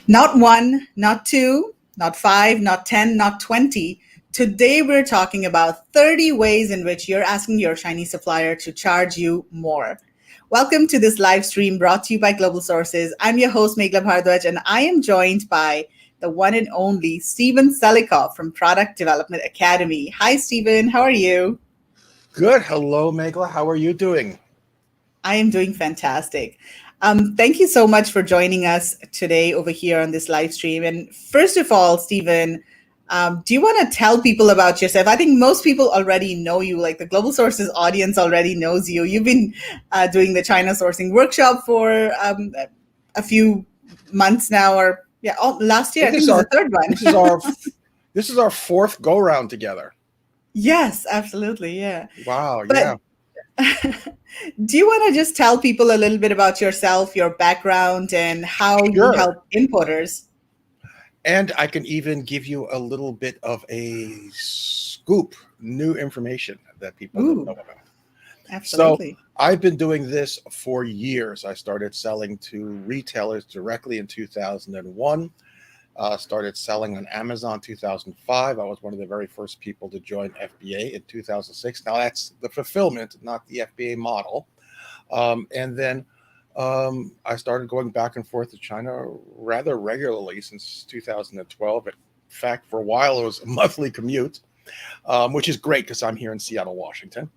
Not one, not two, not five, not 10, not 20. Today, we're talking about 30 ways in which you're asking your Chinese supplier to charge you more. Welcome to this live stream brought to you by Global Sources. I'm your host, Meghla Bhardwaj, and I am joined by the one and only Stephen Selikoff from Product Development Academy. Hi, Stephen. How are you? Good. Hello, Meghla. How are you doing? I am doing fantastic. Thank you so much for joining us today over here on this live stream. And first of all, Stephen, do you want to tell people about yourself? I think most people already know you, like the Global Sources audience already knows you. You've been doing the China sourcing workshop for a few months now, or last year. I think this is the third one. This is our fourth go round together. Yes, absolutely. Yeah. Wow. But do you want to just tell people a little bit about yourself, your background, and how you Sure. help importers? And I can even give you a little bit of a scoop, new information that people don't know about. Absolutely. So I've been doing this for years. I started selling to retailers directly in 2001. Started selling on Amazon 2005. I was one of the very first people to join FBA in 2006. Now that's the fulfillment, not the FBA model. And then I started going back and forth to China rather regularly since 2012. In fact, for a while, it was a monthly commute, which is great because I'm here in Seattle, Washington.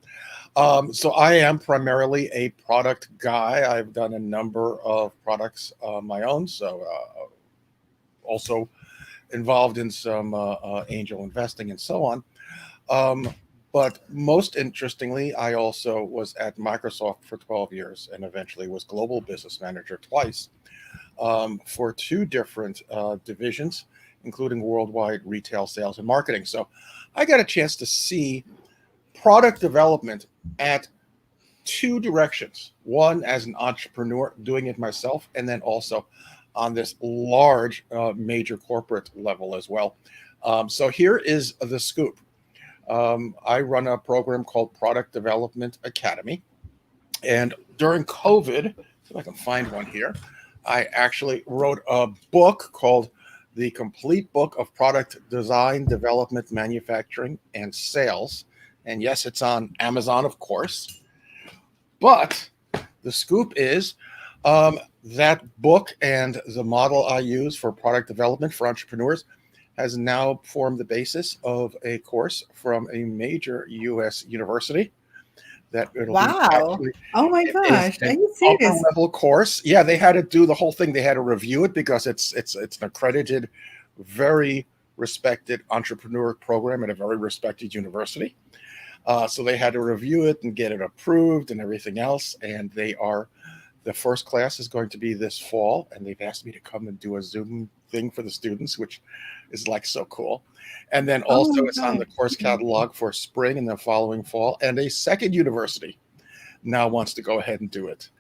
So I am primarily a product guy. I've done a number of products on my own. So also involved in some angel investing and so on. But most interestingly, I also was at Microsoft for 12 years and eventually was global business manager twice for two different divisions, including worldwide retail sales and marketing. So I got a chance to see product development at two directions. One, as an entrepreneur doing it myself, and then also on this large major corporate level as well. So here is the scoop. I run a program called Product Development Academy. And during COVID, if I can find one here, I actually wrote a book called The Complete Book of Product Design, Development, Manufacturing, and Sales. And yes, it's on Amazon, of course. But the scoop is that book and the model I use for product development for entrepreneurs has now formed the basis of a course from a major U.S. university. That it'll be actually Oh my gosh. Are an you upper serious? level course. Yeah, they had to do the whole thing. They had to review it because it's an accredited, very respected entrepreneur program at a very respected university. So they had to review it and get it approved and everything else. And the first class is going to be this fall, and they've asked me to come and do a Zoom thing for the students, which is like so cool. And then also it's on the course catalog for spring and the following fall. And a second university now wants to go ahead and do it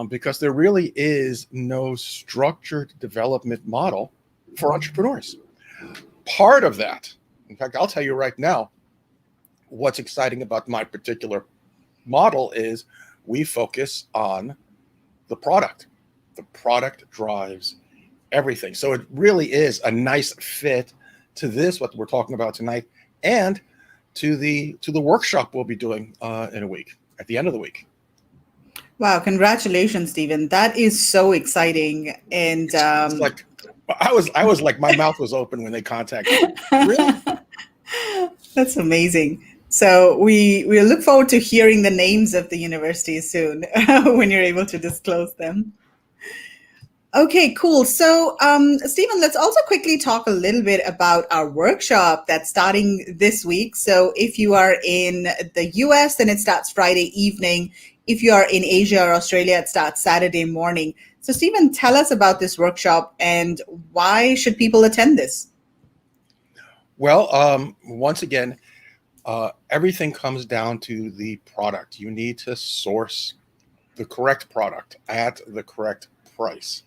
because there really is no structured development model for entrepreneurs. Part of that, in fact, I'll tell you right now, what's exciting about my particular model is we focus on the product. The product drives everything. So it really is a nice fit to this, what we're talking about tonight, and to the workshop we'll be doing in a week, at the end of the week. Wow, congratulations, Stephen. That is so exciting. And it's like I was like, my mouth was open when they contacted me. Really? That's amazing. So we look forward to hearing the names of the universities soon when you're able to disclose them. Okay, cool. So, Stephen, let's also quickly talk a little bit about our workshop that's starting this week. So if you are in the US, then it starts Friday evening. If you are in Asia or Australia, it starts Saturday morning. So, Stephen, tell us about this workshop and why should people attend this? Well, once again, everything comes down to the product. You need to source the correct product at the correct price.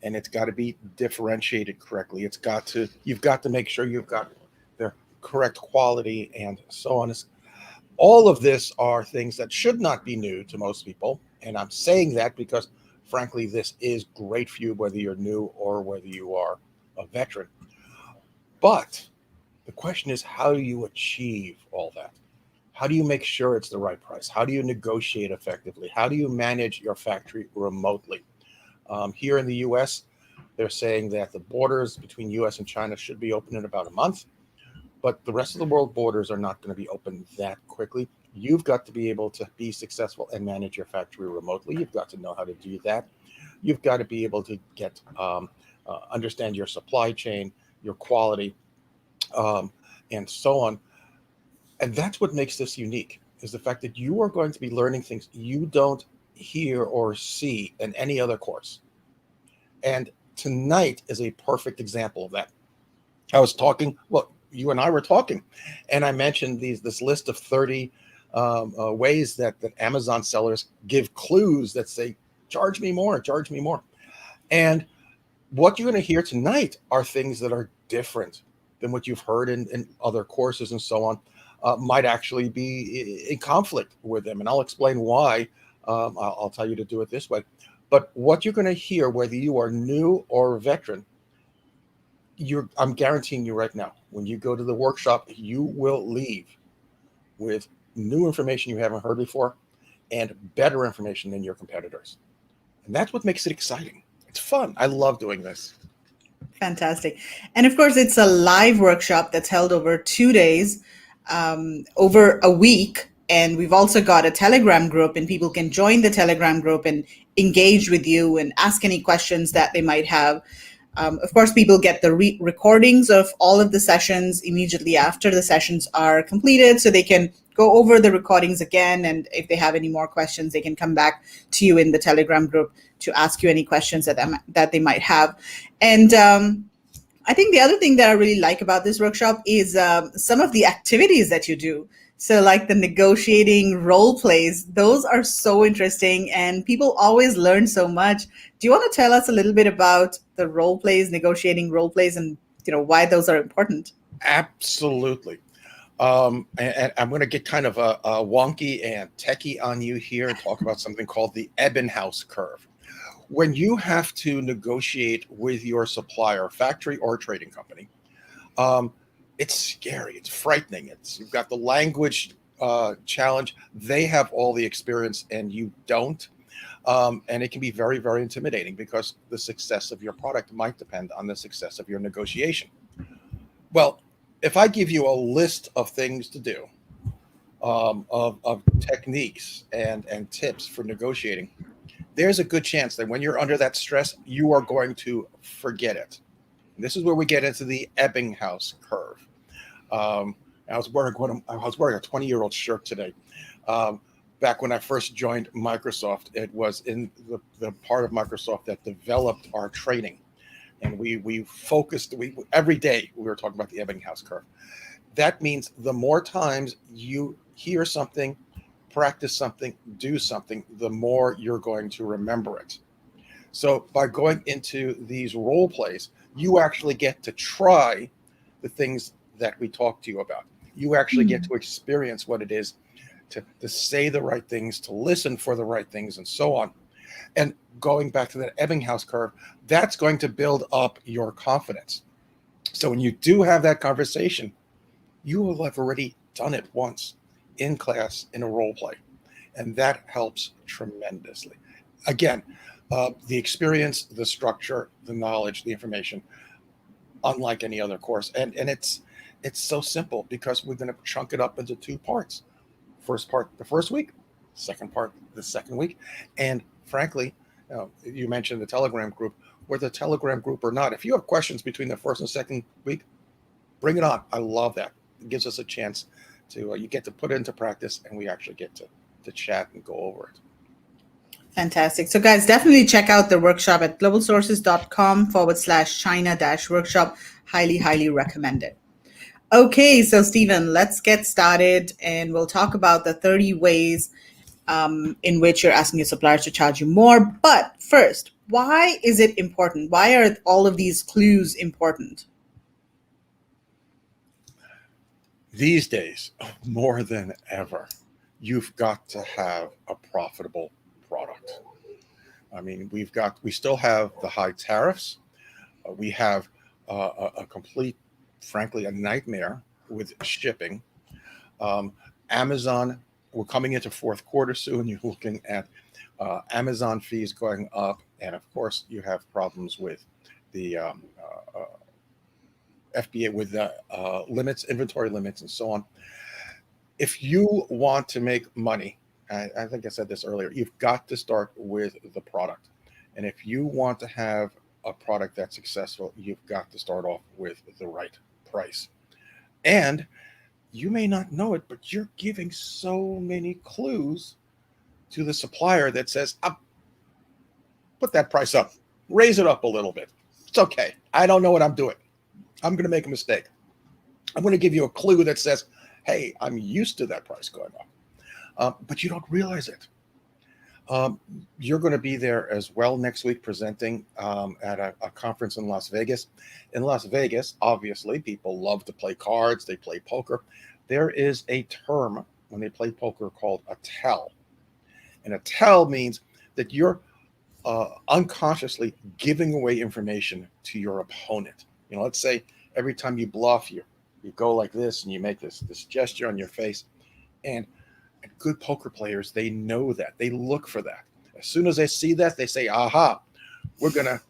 And it's got to be differentiated correctly. You've got to make sure you've got the correct quality and so on. All of this are things that should not be new to most people. And I'm saying that because frankly, this is great for you, whether you're new or whether you are a veteran. But the question is, how do you achieve all that? How do you make sure it's the right price? How do you negotiate effectively? How do you manage your factory remotely? Here in the US, they're saying that the borders between US and China should be open in about a month, but the rest of the world borders are not going to be open that quickly. You've got to be able to be successful and manage your factory remotely. You've got to know how to do that. You've got to be able to get understand your supply chain, your quality, um, and so on. And that's what makes this unique, is the fact that you are going to be learning things you don't hear or see in any other course. And tonight is a perfect example of that. I was talking, well, you and I were talking, and I mentioned this list of 30 ways that Amazon sellers give clues that say, charge me more, charge me more. And what you're going to hear tonight are things that are different than what you've heard in other courses and so on, might actually be in conflict with them. And I'll explain why. I'll tell you to do it this way. But what you're going to hear, whether you are new or a veteran, I'm guaranteeing you right now, when you go to the workshop, you will leave with new information you haven't heard before and better information than your competitors. And that's what makes it exciting. It's fun. I love doing this. Fantastic. And of course, it's a live workshop that's held over 2 days, over a week. And we've also got a Telegram group, and people can join the Telegram group and engage with you and ask any questions that they might have. Of course, people get the recordings of all of the sessions immediately after the sessions are completed, so they can go over the recordings again. And if they have any more questions, they can come back to you in the Telegram group to ask you any questions that they might have. And I think the other thing that I really like about this workshop is some of the activities that you do. So, like the negotiating role plays, those are so interesting, and people always learn so much. Do you want to tell us a little bit about the role plays, negotiating role plays, and why those are important? Absolutely. And I'm going to get kind of a wonky and techie on you here and talk about something called the Ebbinghaus curve. When you have to negotiate with your supplier, factory or trading company, it's scary. It's frightening. You've got the language challenge. They have all the experience and you don't. And it can be very, very intimidating because the success of your product might depend on the success of your negotiation. Well, if I give you a list of things to do, of techniques and tips for negotiating, there's a good chance that when you're under that stress, you are going to forget it. And this is where we get into the Ebbinghaus curve. I was wearing a 20-year-old shirt today. Back when I first joined Microsoft, it was in the part of Microsoft that developed our training. And we focused, every day we were talking about the Ebbinghaus curve. That means the more times you hear something, practice something, do something, the more you're going to remember it. So by going into these role plays, you actually get to try the things that we talk to you about. You actually get to experience what it is to say the right things, to listen for the right things, and so on. And going back to that Ebbinghaus curve, that's going to build up your confidence. So when you do have that conversation, you will have already done it once in class in a role play. And that helps tremendously. Again, the experience, the structure, the knowledge, the information, unlike any other course. And it's so simple because we're going to chunk it up into two parts. First part the first week, second part the second week. And frankly, you mentioned the Telegram group, whether the Telegram group or not. If you have questions between the first and second week, bring it on. I love that. It gives us a chance to, you get to put it into practice, and we actually get to chat and go over it. Fantastic. So, guys, definitely check out the workshop at globalsources.com/China-workshop. Highly, highly recommend it. Okay, so Stephen, let's get started, and we'll talk about the 30 ways in which you're asking your suppliers to charge you more. But first, why is it important? Why are all of these clues important? These days, more than ever, you've got to have a profitable product. I mean, we still have the high tariffs. We have a complete, frankly, a nightmare with shipping. Um, Amazon, we're coming into fourth quarter soon. You're looking at Amazon fees going up, and of course, you have problems with the FBA with the limits, inventory limits, and so on. If you want to make money, I think I said this earlier, you've got to start with the product. And if you want to have a product that's successful, you've got to start off with the right price. And you may not know it, but you're giving so many clues to the supplier that says, put that price up, raise it up a little bit. It's okay. I don't know what I'm doing. I'm going to make a mistake. I'm going to give you a clue that says, hey, I'm used to that price going up. But you don't realize it. You're going to be there as well next week presenting at a conference in Las Vegas. In Las Vegas, obviously, people love to play cards. They play poker. There is a term when they play poker called a tell. And a tell means that you're unconsciously giving away information to your opponent. You know, let's say every time you bluff, you go like this and you make this gesture on your face. And good poker players, they know that. They look for that. As soon as they see that, they say, aha, we're going to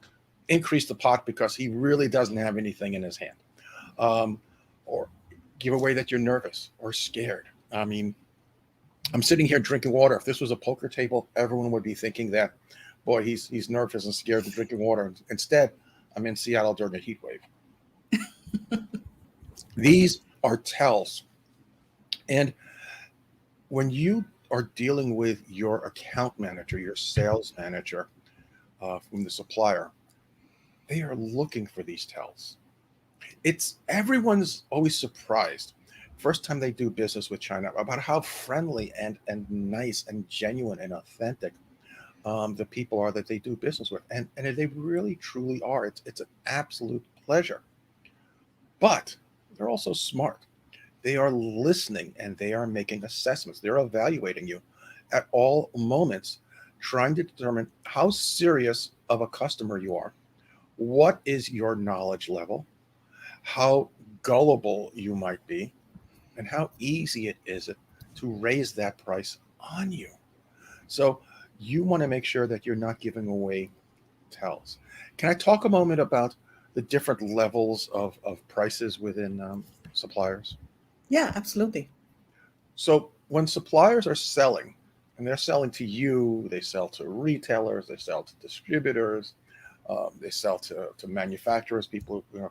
increase the pot because he really doesn't have anything in his hand. Or give away that you're nervous or scared. I mean, I'm sitting here drinking water. If this was a poker table, everyone would be thinking that, boy, he's nervous and scared of drinking water. Instead, I'm in Seattle during a heat wave. These are tells. And when you are dealing with your account manager, your sales manager from the supplier, they are looking for these tells. Everyone's always surprised first time they do business with China about how friendly and nice and genuine and authentic the people are that they do business with. And they really, truly are. It's an absolute pleasure. But they're also smart. They are listening and they are making assessments. They're evaluating you at all moments, trying to determine how serious of a customer you are. What is your knowledge level? How gullible you might be, and how easy it is to raise that price on you. So you want to make sure that you're not giving away tells. Can I talk a moment about the different levels of prices within suppliers? Yeah, absolutely. So when suppliers are selling, and they're selling to you, they sell to retailers, they sell to distributors, they sell to manufacturers, people who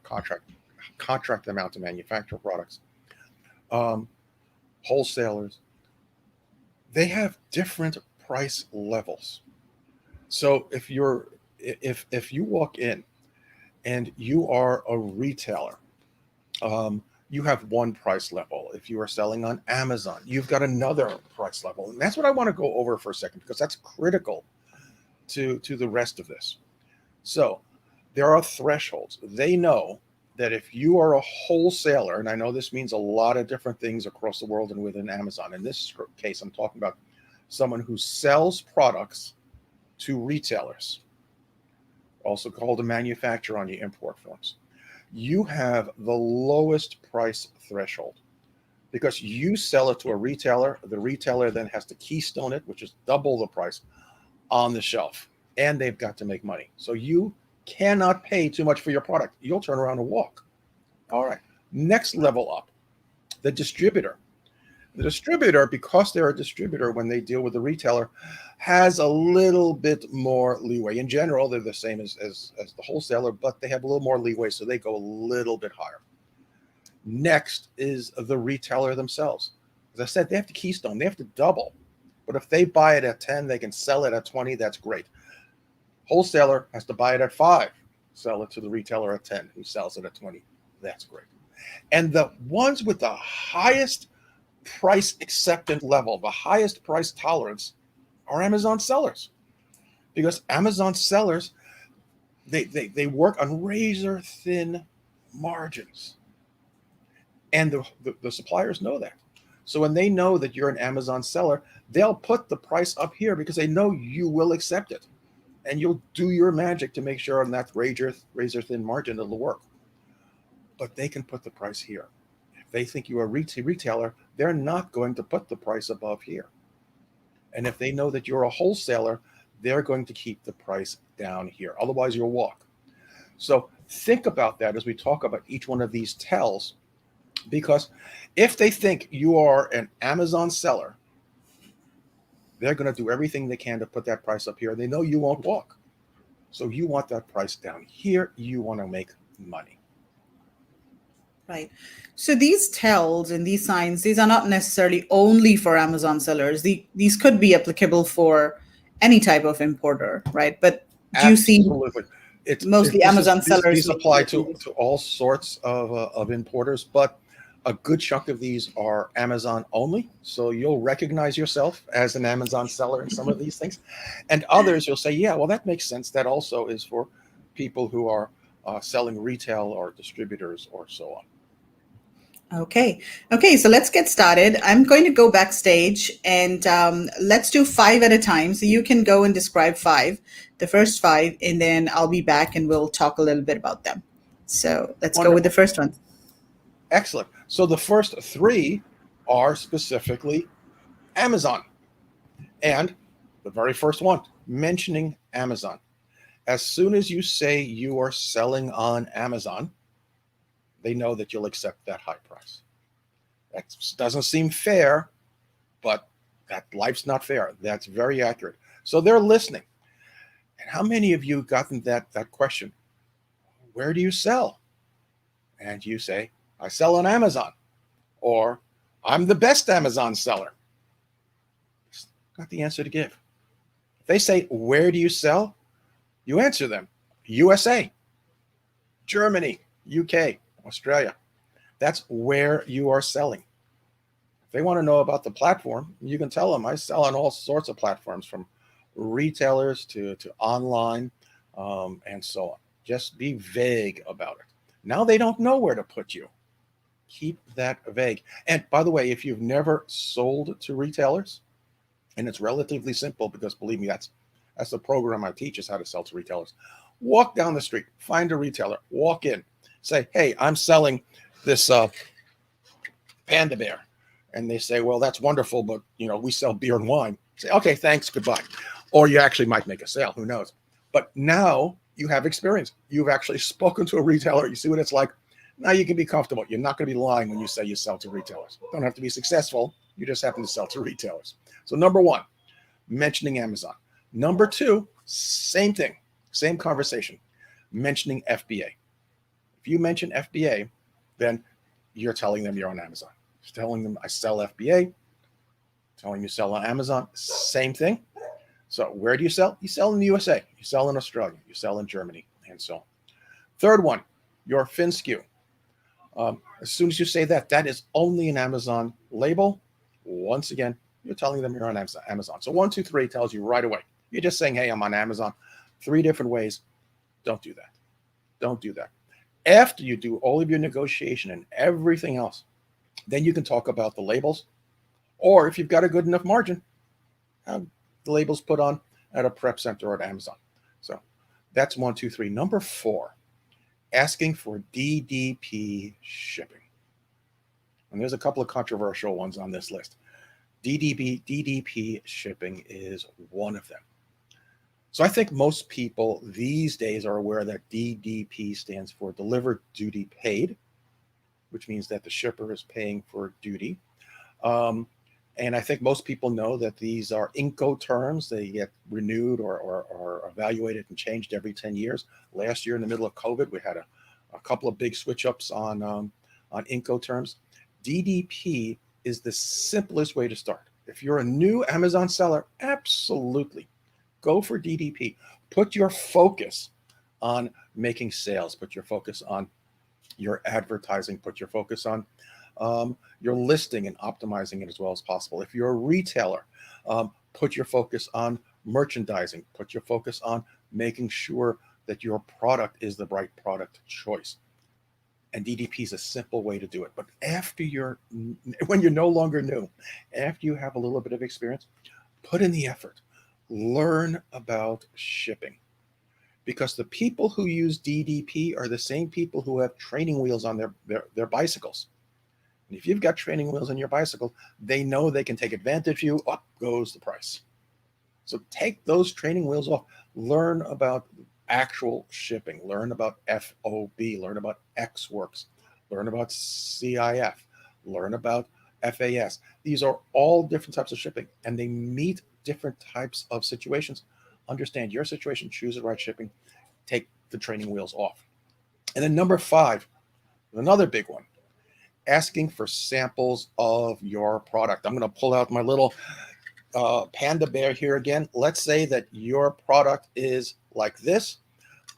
contract them out to manufacture products, wholesalers. They have different price levels. So if you walk in and you are a retailer, you have one price level. If you are selling on Amazon, you've got another price level. And that's what I want to go over for a second, because that's critical to the rest of this. So there are thresholds. They know that if you are a wholesaler, and I know this means a lot of different things across the world and within Amazon. In this case, I'm talking about someone who sells products to retailers, also called a manufacturer on your import forms. You have the lowest price threshold because you sell it to a retailer. The retailer then has to keystone it, which is double the price on the shelf, and they've got to make money. So you cannot pay too much for your product. You'll turn around and walk. All right. Next level up, the distributor. The distributor, because they're a distributor, when they deal with the retailer, has a little bit more leeway. In general, they're the same as the wholesaler, but they have a little more leeway, so they go a little bit higher. Next is the retailer themselves. As I said, they have to keystone. They have to double. But if they buy it at 10, they can sell it at 20. That's great. Wholesaler has to buy it at 5, sell it to the retailer at 10, who sells it at 20. That's great. And the ones with the highest price acceptance level, the highest price tolerance, are Amazon sellers. Because Amazon sellers, they work on razor thin margins. And the suppliers know that. So when they know that you're an Amazon seller, they'll put the price up here because they know you will accept it. and you'll do your magic to make sure on that razor thin margin it'll work. But they can put the price here. If they think you're a retailer, they're not going to put the price above here. And if they know that you're a wholesaler, they're going to keep the price down here. Otherwise, you'll walk. So think about that as we talk about each one of these tells, because if they think you are an Amazon seller, they're going to do everything they can to put that price up here. They know you won't walk. So you want that price down here. You want to make money. Right. So these tells and these signs, these are not necessarily only for Amazon sellers. These could be applicable for any type of importer, right? But do you see Absolutely. mostly Amazon sellers These apply making to all sorts of importers, but a good chunk of these are Amazon only. So you'll recognize yourself as an Amazon seller in some of these things, and others you'll say, yeah, well, that makes sense. That also is for people who are selling retail or distributors or so on. Okay. Okay. So let's get started. I'm going to go backstage and let's do five at a time. So you can go and describe five, the first five, and then I'll be back and we'll talk a little bit about them. So let's go with the Wonderful. first one. Excellent. So the first three are specifically Amazon. And the very first one, mentioning Amazon. As soon as you say you are selling on Amazon, they know that you'll accept that high price. That doesn't seem fair, but that life's not fair. That's very accurate. So they're listening. And how many of you gotten that question? Where do you sell? And you say, I sell on Amazon, or I'm the best Amazon seller. It's not the answer to give. If they say, where do you sell? You answer them, USA, Germany, UK, Australia. That's where you are selling. If they want to know about the platform, you can tell them I sell on all sorts of platforms, from retailers to online and so on. Just be vague about it. Now they don't know where to put you. Keep that vague. And by the way, if you've never sold to retailers, and it's relatively simple, because believe me, that's the program I teach, is how to sell to retailers. Walk down the street, find a retailer, walk in, say, hey, I'm selling this panda bear. And they say, well, that's wonderful, but we sell beer and wine. Say, okay, thanks, goodbye. Or you actually might make a sale, who knows? But now you have experience. You've actually spoken to a retailer. You see what it's like. Now you can be comfortable. You're not going to be lying when you say you sell to retailers. Don't have to be successful. You just happen to sell to retailers. So number one, mentioning Amazon. Number two, same thing, same conversation, mentioning FBA. If you mention FBA, then you're telling them you're on Amazon. You're telling them I sell FBA, telling you sell on Amazon, same thing. So where do you sell? You sell in the USA, you sell in Australia, you sell in Germany, and so on. Third one, your FinSKU. As soon as you say that is only an Amazon label. Once again, you're telling them you're on Amazon. So 1, 2, 3 tells you right away. You're just saying, hey, I'm on Amazon. 3 different ways. Don't do that. Don't do that. After you do all of your negotiation and everything else, then you can talk about the labels. Or if you've got a good enough margin, have the labels put on at a prep center or at Amazon. So that's 1, 2, 3. Number 4, asking for DDP shipping. And there's a couple of controversial ones on this list. DDP shipping is one of them. So I think most people these days are aware that DDP stands for Delivered Duty Paid, which means that the shipper is paying for duty. And I think most people know that these are Incoterms. They get renewed or evaluated and changed every 10 years. Last year, in the middle of COVID, we had a couple of big switch ups on Incoterms. DDP is the simplest way to start. If you're a new Amazon seller, absolutely go for DDP. Put your focus on making sales. Put your focus on your advertising. Put your focus on your listing and optimizing it as well as possible. If you're a retailer, put your focus on merchandising. Put your focus on making sure that your product is the right product choice. And DDP is a simple way to do it. But when you're no longer new, after you have a little bit of experience, put in the effort. Learn about shipping, because the people who use DDP are the same people who have training wheels on their bicycles. And if you've got training wheels on your bicycle, they know they can take advantage of you. Up goes the price. So take those training wheels off. Learn about actual shipping. Learn about FOB. Learn about X Works. Learn about CIF. Learn about FAS. These are all different types of shipping, and they meet different types of situations. Understand your situation, choose the right shipping, take the training wheels off. And then number 5, another big one, asking for samples of your product. I'm going to pull out my little panda bear here again. Let's say that your product is like this,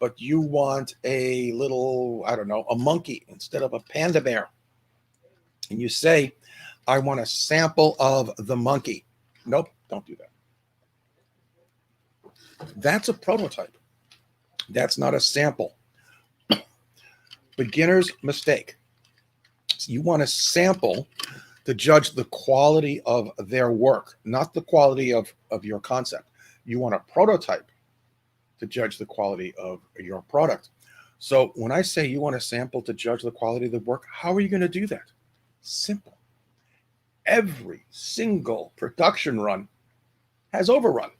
but you want a little, I don't know, a monkey instead of a panda bear. And you say, I want a sample of the monkey. Nope, don't do that. That's a prototype. That's not a sample. Beginner's mistake. So you want a sample to judge the quality of their work, not the quality of your concept. You want a prototype to judge the quality of your product. So when I say you want a sample to judge the quality of the work, how are you going to do that? Simple. Every single production run has overrun.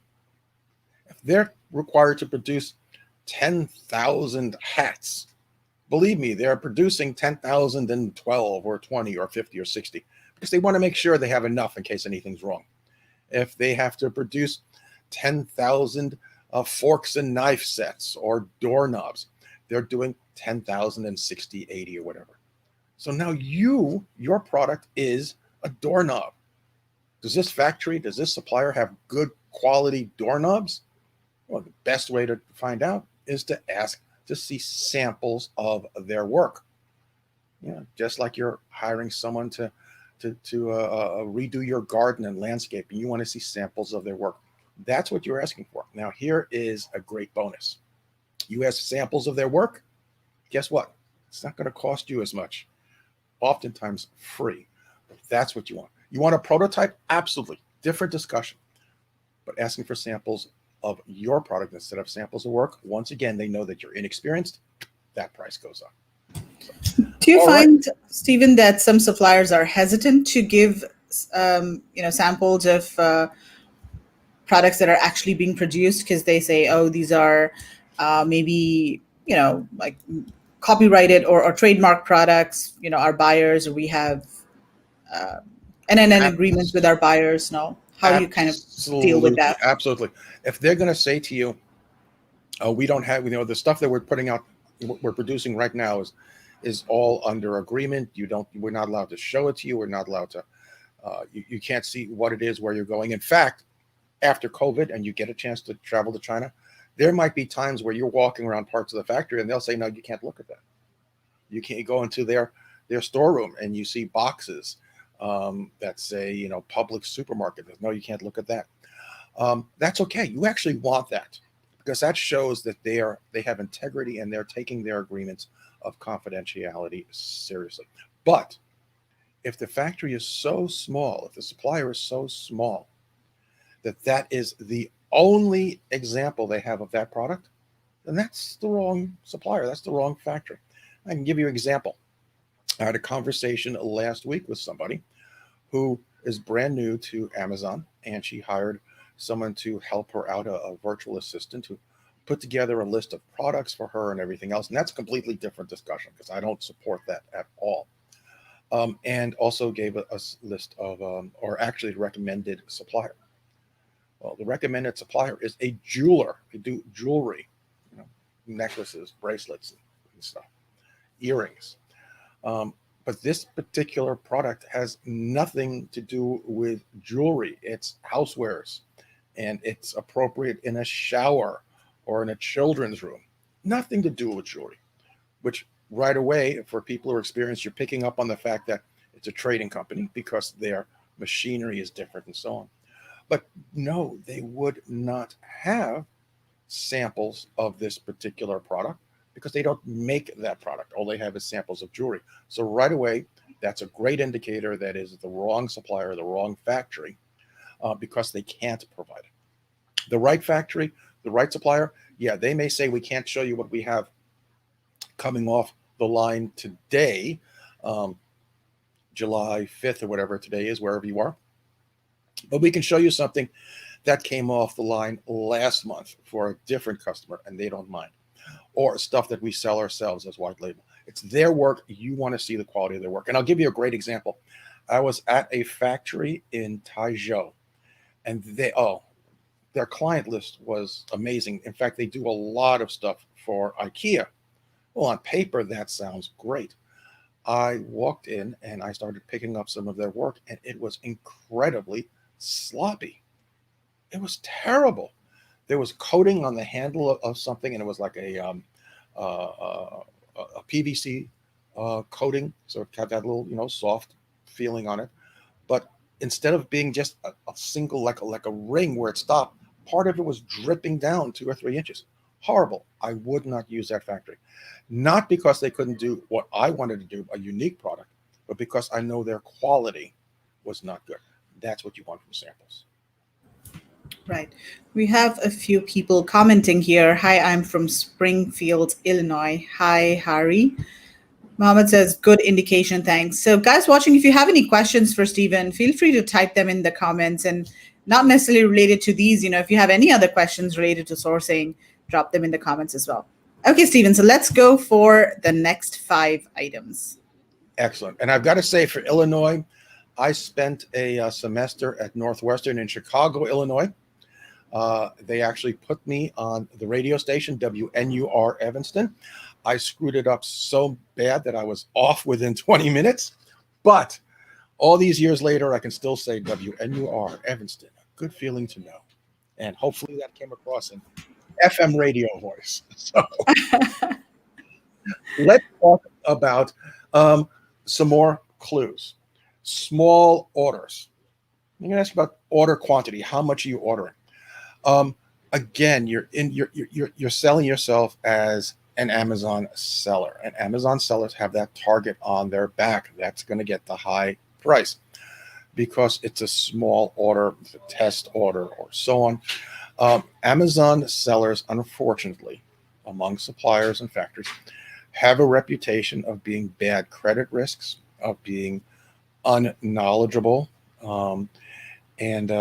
If they're required to produce 10,000 hats, believe me, they're producing 10,012 or 20 or 50 or 60 because they want to make sure they have enough in case anything's wrong. If they have to produce 10,000 forks and knife sets or doorknobs, they're doing 10,060, 80 or whatever. So now your product is a doorknob. Does this factory, does this supplier have good quality doorknobs? Well, the best way to find out is to ask to see samples of their work. Just like you're hiring someone to redo your garden and landscape, and you want to see samples of their work. That's what you're asking for. Now, here is a great bonus. You ask samples of their work, guess what? It's not going to cost you as much. Oftentimes free. But that's what you want. You want a prototype? Absolutely. Different discussion. But asking for samples of your product instead of samples of work, once again, they know that you're inexperienced. That price goes up. Do you All find, right. Stephen, that some suppliers are hesitant to give, samples of products that are actually being produced because they say, oh, these are maybe, like copyrighted or trademark products, our buyers, or we have uh, an agreement with our buyers. No, how do you kind of deal with Absolutely. that? Absolutely. If they're going to say to you, we don't have, the stuff that we're putting out, we're producing right now is all under agreement. We're not allowed to show it to you. We're not allowed to, you can't see what it is, where you're going. In fact, after COVID and you get a chance to travel to China, there might be times where you're walking around parts of the factory and they'll say, no, you can't look at that. You can't go into their storeroom and you see boxes that say, public supermarket. No, you can't look at that. That's okay. You actually want that because that shows that they have integrity and they're taking their agreements of confidentiality seriously. But if the factory is so small, if the supplier is so small that is the only example they have of that product, then that's the wrong supplier. That's the wrong factory. I can give you an example. I had a conversation last week with somebody who is brand new to Amazon, and she hired someone to help her out, a virtual assistant who put together a list of products for her and everything else. And that's a completely different discussion because I don't support that at all. And also gave a list of, or actually recommended supplier. Well, the recommended supplier is a jeweler. They do jewelry, necklaces, bracelets, and stuff, earrings. But this particular product has nothing to do with jewelry. It's housewares, and it's appropriate in a shower or in a children's room. Nothing to do with jewelry, which right away, for people who are experienced, you're picking up on the fact that it's a trading company because their machinery is different and so on. But no, they would not have samples of this particular product because they don't make that product. All they have is samples of jewelry. So right away, that's a great indicator that is the wrong supplier, the wrong factory, because they can't provide it. The right factory, the right supplier, yeah, they may say we can't show you what we have coming off the line today, July 5th or whatever today is, wherever you are. But we can show you something that came off the line last month for a different customer, and they don't mind. Or stuff that we sell ourselves as white label. It's their work. You want to see the quality of their work. And I'll give you a great example. I was at a factory in Taizhou, and their client list was amazing. In fact, they do a lot of stuff for IKEA. Well, on paper, that sounds great. I walked in and I started picking up some of their work, and it was incredibly sloppy. It was terrible. There was coating on the handle of something, and it was like a PVC coating, so it had that little soft feeling on it. But instead of being just a single like a ring where it stopped, part of it was dripping down 2 or 3 inches. Horrible. I would not use that factory, not because they couldn't do what I wanted to do, a unique product, but because I know their quality was not good. That's what you want from samples. Right. We have a few people commenting here. Hi, I'm from Springfield, Illinois. Hi, Harry. Mohammed says, good indication, thanks. So, guys watching, if you have any questions for Stephen, feel free to type them in the comments, and not necessarily related to these. If you have any other questions related to sourcing, drop them in the comments as well. Okay, Stephen, so let's go for the next 5 items. Excellent. And I've got to say, for Illinois, I spent a semester at Northwestern in Chicago, Illinois. They actually put me on the radio station, WNUR Evanston. I screwed it up so bad that I was off within 20 minutes. But all these years later, I can still say WNUR Evanston. Good feeling to know. And hopefully that came across in FM radio voice. So let's talk about some more clues. Small orders. I'm going to ask about order quantity. How much are you ordering? Again, you're selling yourself as an Amazon seller, and Amazon sellers have that target on their back. That's going to get the high price because it's a small order, it's a test order, or so on. Amazon sellers, unfortunately, among suppliers and factories, have a reputation of being bad credit risks, of being unknowledgeable, and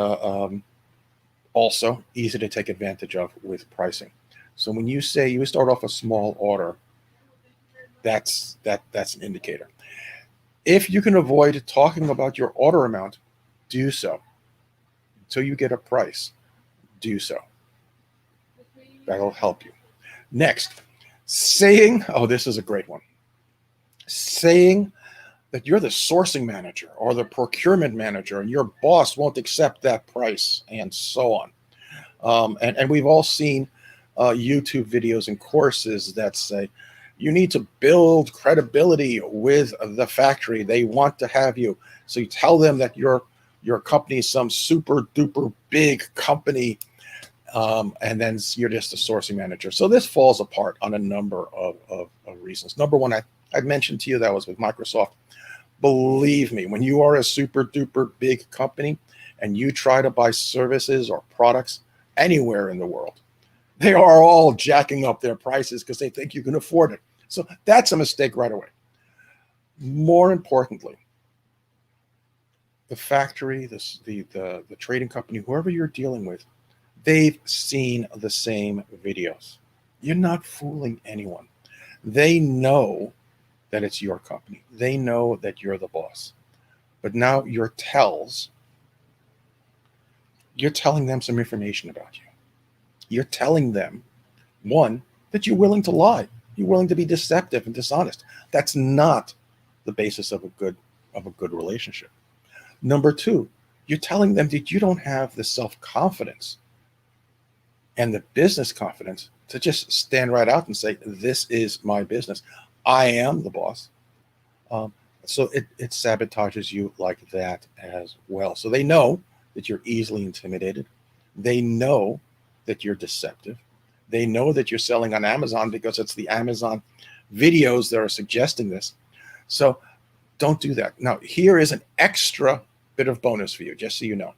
also easy to take advantage of with pricing. So when you say you start off a small order, that's an indicator. If you can avoid talking about your order amount, do so. Until you get a price, do so. That'll help you. Next, saying, this is a great one. Saying that you're the sourcing manager or the procurement manager and your boss won't accept that price, and so on. And we've all seen YouTube videos and courses that say you need to build credibility with the factory. They want to have you. So you tell them that your company is some super duper big company, and then you're just a sourcing manager. So this falls apart on a number of reasons. Number one, I mentioned to you that was with Microsoft. Believe me, when you are a super duper big company and you try to buy services or products anywhere in the world, they are all jacking up their prices because they think you can afford it. So that's a mistake right away. More importantly, the factory, the trading company, whoever you're dealing with, they've seen the same videos. You're not fooling anyone. They know that it's your company. They know that you're the boss. But now you're telling them some information about you. You're telling them, one, that you're willing to lie. You're willing to be deceptive and dishonest. That's not the basis of a good relationship. Number two, you're telling them that you don't have the self-confidence and the business confidence to just stand right out and say, this is my business. I am the boss. So it sabotages you like that as well. So they know that you're easily intimidated. They know that you're deceptive. They know that you're selling on Amazon because it's the Amazon videos that are suggesting this. So don't do that. Now, here is an extra bit of bonus for you, just so you know.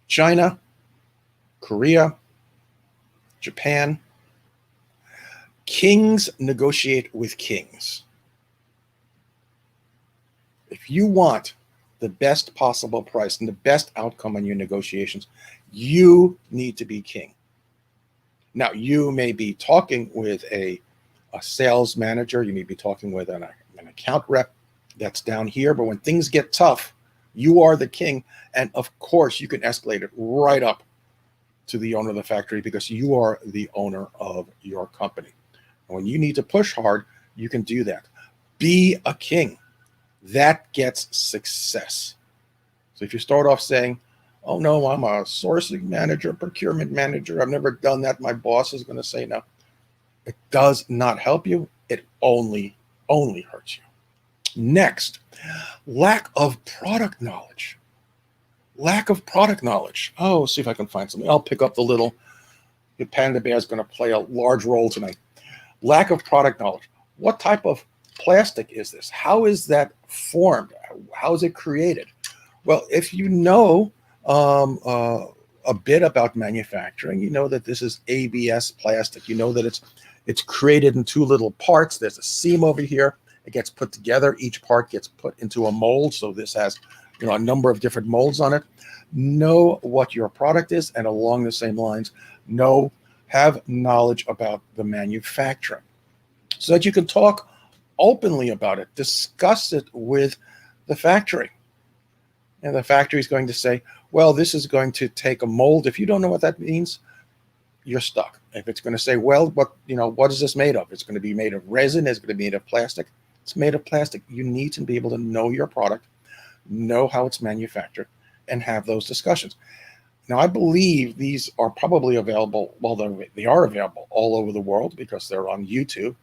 China Korea, Japan. Kings negotiate with kings. If you want the best possible price and the best outcome on your negotiations, you need to be king. Now, you may be talking with a sales manager, you may be talking with an account rep that's down here, but when things get tough, you are the king. And of course, you can escalate it right up to the owner of the factory because you are the owner of your company. And when you need to push hard, you can do that. Be a king. That gets success. So if you start off saying, oh no, I'm a sourcing manager, procurement manager, I've never done that, my boss is going to say no. It does not help you. It only hurts you. Next, lack of product knowledge. Lack of product knowledge. Oh, see if I can find something. I'll pick up the panda bear is going to play a large role tonight. Lack of product knowledge. What type of plastic is this? How is that formed? How is it created? Well, if you know a bit about manufacturing, you know that this is ABS plastic. You know that it's created in two little parts. There's a seam over here. It gets put together. Each part gets put into a mold. So this has, a number of different molds on it. Know what your product is, and along the same lines, have knowledge about the manufacturing so that you can talk openly about it, discuss it with the factory. And the factory is going to say, well, this is going to take a mold. If you don't know what that means, you're stuck. If it's going to say, well, what is this made of? It's going to be made of resin. It's going to be made of plastic. It's made of plastic. You need to be able to know your product, know how it's manufactured, and have those discussions. Now, I believe these are probably available. Well, they are available all over the world because they're on YouTube.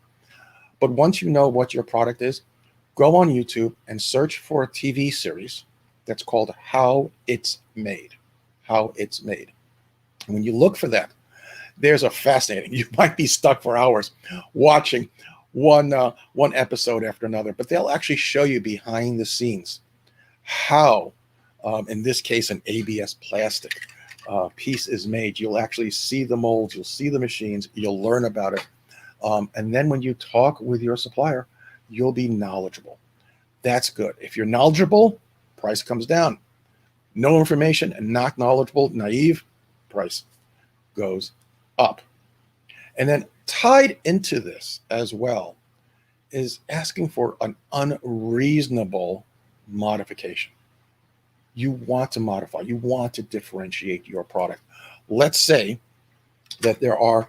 But once you know what your product is, go on YouTube and search for a TV series that's called How It's Made. How It's Made. And when you look for that, there's a fascinating, you might be stuck for hours watching one episode after another, but they'll actually show you behind the scenes how, in this case, an ABS plastic piece is made. You'll actually see the molds, you'll see the machines, you'll learn about it. And then when you talk with your supplier, you'll be knowledgeable. That's good. If you're knowledgeable, price comes down. No information and not knowledgeable, naive, price goes up. And then tied into this as well is asking for an unreasonable modification. You want to modify, you want to differentiate your product. Let's say that there are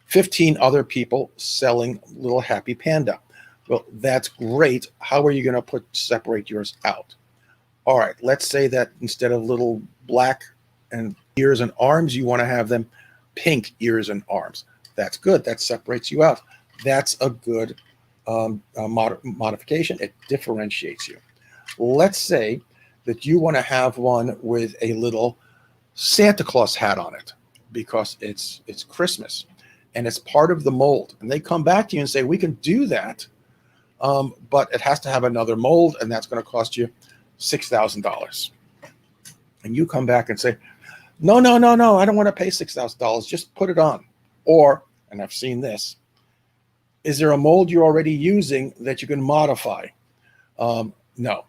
15 other people selling little happy panda. Well, that's great. How are you going to separate yours out? All right, let's say that instead of little black and ears and arms, you want to have them pink ears and arms. That's good. That separates you out. That's a good modification. It differentiates you. Let's say that you want to have one with a little Santa Claus hat on it because it's Christmas and it's part of the mold. And they come back to you and say, we can do that, but it has to have another mold, and that's going to cost you $6,000. And you come back and say, no, I don't want to pay $6,000. Just put it on. Or, and I've seen this, is there a mold you're already using that you can modify? No.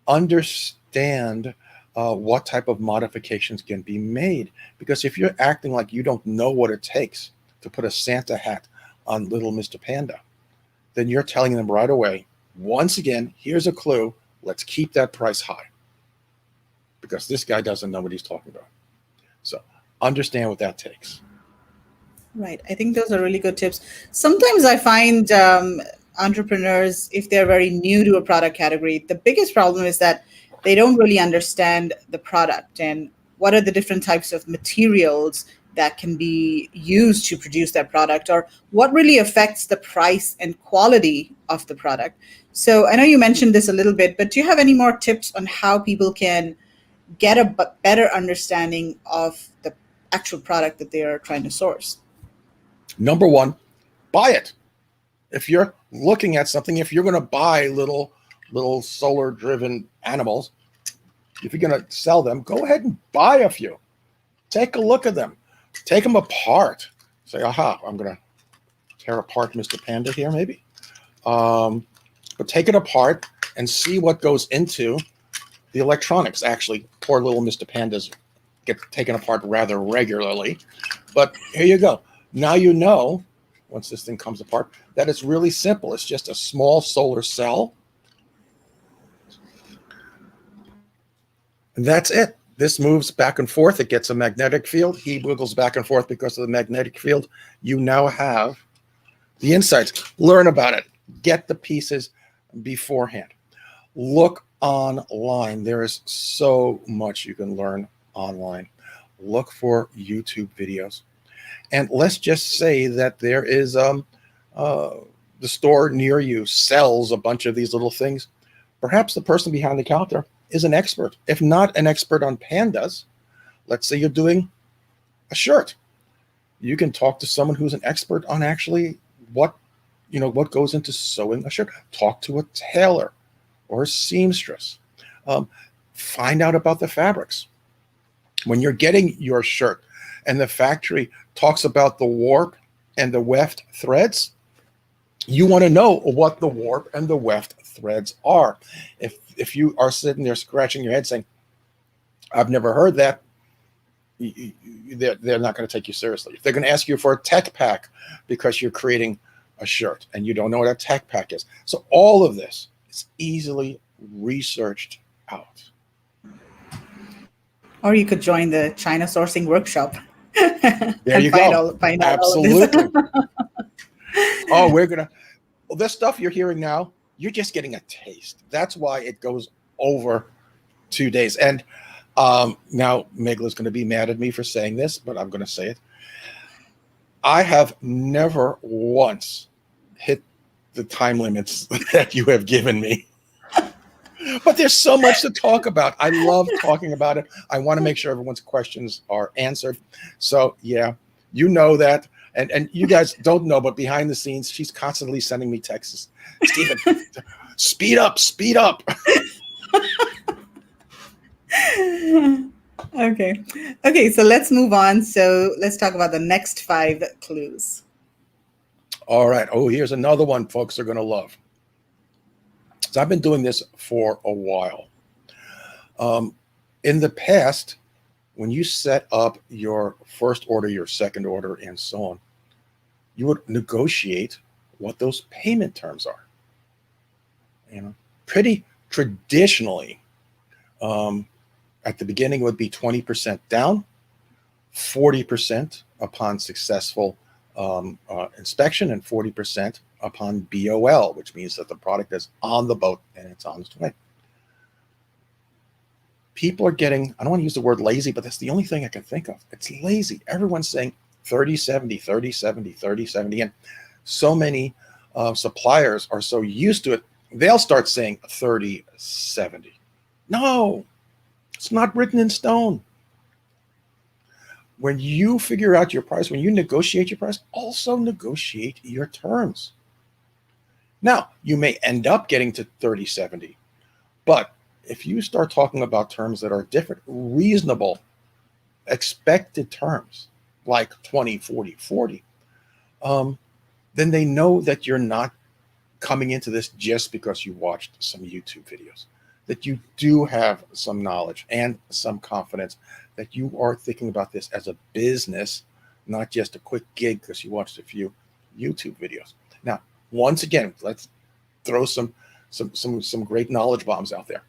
Understand what type of modifications can be made. Because if you're acting like you don't know what it takes to put a Santa hat on little Mr. Panda, then you're telling them right away, once again, here's a clue, let's keep that price high. Because this guy doesn't know what he's talking about. So understand what that takes. Right. I think those are really good tips. Sometimes I find entrepreneurs, if they're very new to a product category, the biggest problem is that they don't really understand the product and what are the different types of materials that can be used to produce that product, or what really affects the price and quality of the product. So I know you mentioned this a little bit, but do you have any more tips on how people can get a better understanding of the actual product that they are trying to source? Number one, buy it. If you're looking at something, if you're going to buy little solar driven animals, if you're going to sell them, go ahead and buy a few. Take a look at them. Take them apart. Say, aha, I'm going to tear apart Mr. Panda here, maybe. But take it apart and see what goes into the electronics. Actually, poor little Mr. Pandas get taken apart rather regularly. But here you go. Now you know, once this thing comes apart, that it's really simple. It's just a small solar cell. And that's it. This moves back and forth. It gets a magnetic field. He wiggles back and forth because of the magnetic field. You now have the insights. Learn about it. Get the pieces beforehand. Look online. There is so much you can learn online. Look for YouTube videos. And let's just say that there is the store near you sells a bunch of these little things. Perhaps the person behind the counter is an expert. If not an expert on pandas, let's say you're doing a shirt. You can talk to someone who's an expert on actually what goes into sewing a shirt. Talk to a tailor or a seamstress. Find out about the fabrics. When you're getting your shirt and the factory talks about the warp and the weft threads, you want to know what the warp and the weft threads are. If you are sitting there scratching your head saying, I've never heard that, they're not going to take you seriously. If they're going to ask you for a tech pack because you're creating a shirt and you don't know what a tech pack is. So all of this is easily researched out. Or you could join the China sourcing workshop. There you go. Find out Absolutely. All of Oh, this stuff you're hearing now, you're just getting a taste. That's why it goes over 2 days. And now Megla's going to be mad at me for saying this, but I'm going to say it. I have never once hit the time limits that you have given me. But there's so much to talk about. I love talking about it. I want to make sure everyone's questions are answered. So, yeah, you know that. And you guys don't know, but behind the scenes, she's constantly sending me texts. Stephen, speed up, speed up. Okay, so let's move on. So let's talk about the next 5 clues. All right. Oh, here's another one folks are going to love. So I've been doing this for a while. In the past, when you set up your first order, your second order, and so on, you would negotiate what those payment terms are. Pretty traditionally, at the beginning it would be 20% down, 40% upon successful inspection, and 40% upon BOL, which means that the product is on the boat and it's on its way. People are getting, I don't want to use the word lazy, but that's the only thing I can think of. It's lazy. Everyone's saying 30-70, 30-70, 30-70. And so many suppliers are so used to it, they'll start saying 30-70. No, it's not written in stone. When you figure out your price, when you negotiate your price, also negotiate your terms. Now, you may end up getting to 30-70, but if you start talking about terms that are different, reasonable, expected terms, like 20, 40, 40, then they know that you're not coming into this just because you watched some YouTube videos, that you do have some knowledge and some confidence, that you are thinking about this as a business, not just a quick gig because you watched a few YouTube videos. Now, once again, let's throw some great knowledge bombs out there.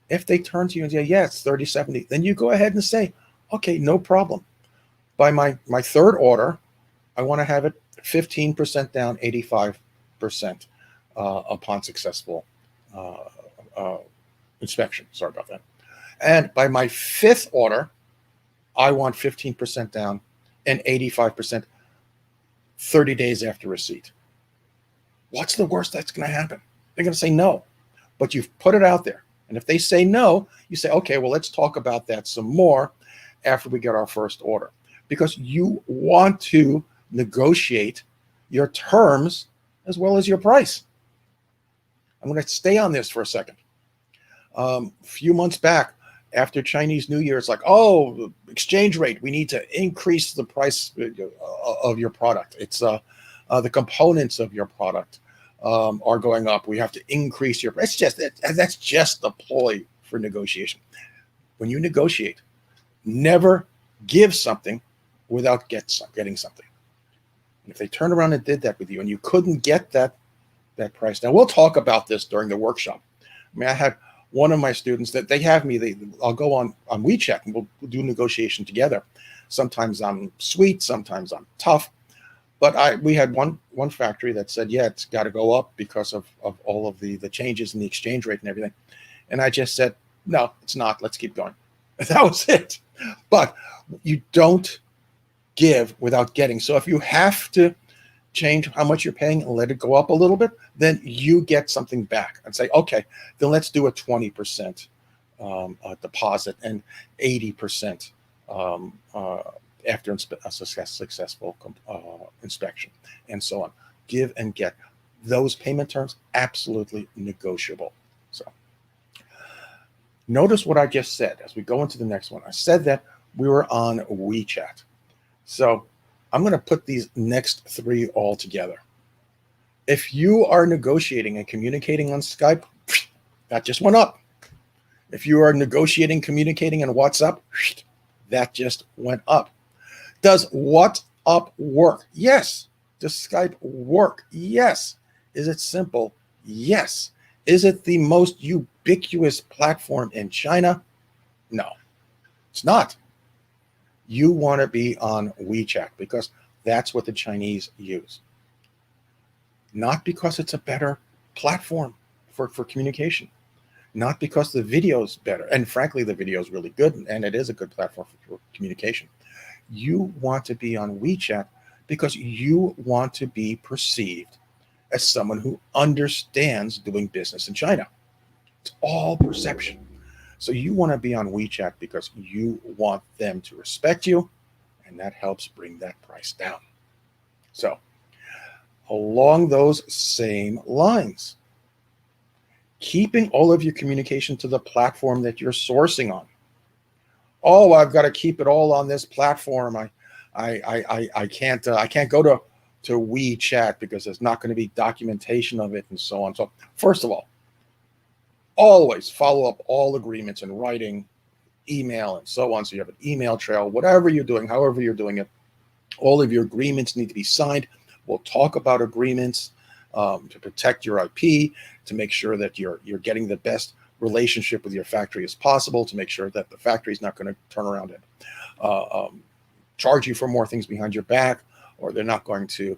If they turn to you and say, yeah, it's 30-70, then you go ahead and say, okay, no problem. By my third order, I want to have it 15% down, 85% upon successful inspection. Sorry about that. And by my fifth order, I want 15% down and 85% 30 days after receipt. What's the worst that's going to happen? They're going to say no, but you've put it out there. And if they say no, you say, okay, well, let's talk about that some more after we get our first order, because you want to negotiate your terms as well as your price. I'm going to stay on this for a second. A few months back, After Chinese New Year, it's like, oh, exchange rate. We need to increase the price of your product. It's the components of your product are going up. We have to increase your price. That's just a ploy for negotiation. When you negotiate, never give something without getting something. And if they turned around and did that with you, and you couldn't get that price, now we'll talk about this during the workshop. I mean, I had one of my students that I'll go on WeChat and we'll do negotiation together. Sometimes I'm sweet, sometimes I'm tough. But we had one factory that said, yeah, it's got to go up because of all of the changes in the exchange rate and everything. And I just said, no, it's not. Let's keep going. That was it. But you don't give without getting. So if you have to change how much you're paying and let it go up a little bit, then you get something back and say, okay, then let's do a 20% deposit and 80% after a successful inspection, and so on. Give and get. Those payment terms, absolutely negotiable. So notice what I just said as we go into the next one. I said that we were on WeChat. So I'm going to put these next three all together. If you are negotiating and communicating on Skype, that just went up. If you are negotiating, communicating on WhatsApp, that just went up. Does WhatsApp work? Yes. Does Skype work? Yes. Is it simple? Yes. Is it the most ubiquitous platform in China? No, it's not. You want to be on WeChat because that's what the Chinese use. Not because it's a better platform for communication. Not because the video's better. And frankly, the video is really good, and it is a good platform for communication. You want to be on WeChat because you want to be perceived as someone who understands doing business in China. It's all perception. So you want to be on WeChat because you want them to respect you, and that helps bring that price down. So along those same lines, keeping all of your communication to the platform that you're sourcing on. Oh, I've got to keep it all on this platform. I can't go to WeChat because there's not going to be documentation of it and so on. So first of all, always follow up all agreements in writing, email, and so on. So you have an email trail, whatever you're doing, however you're doing it. All of your agreements need to be signed. We'll talk about agreements to protect your IP, to make sure that you're getting the best relationship with your factory as possible, to make sure that the factory is not going to turn around and charge you for more things behind your back, or they're not going to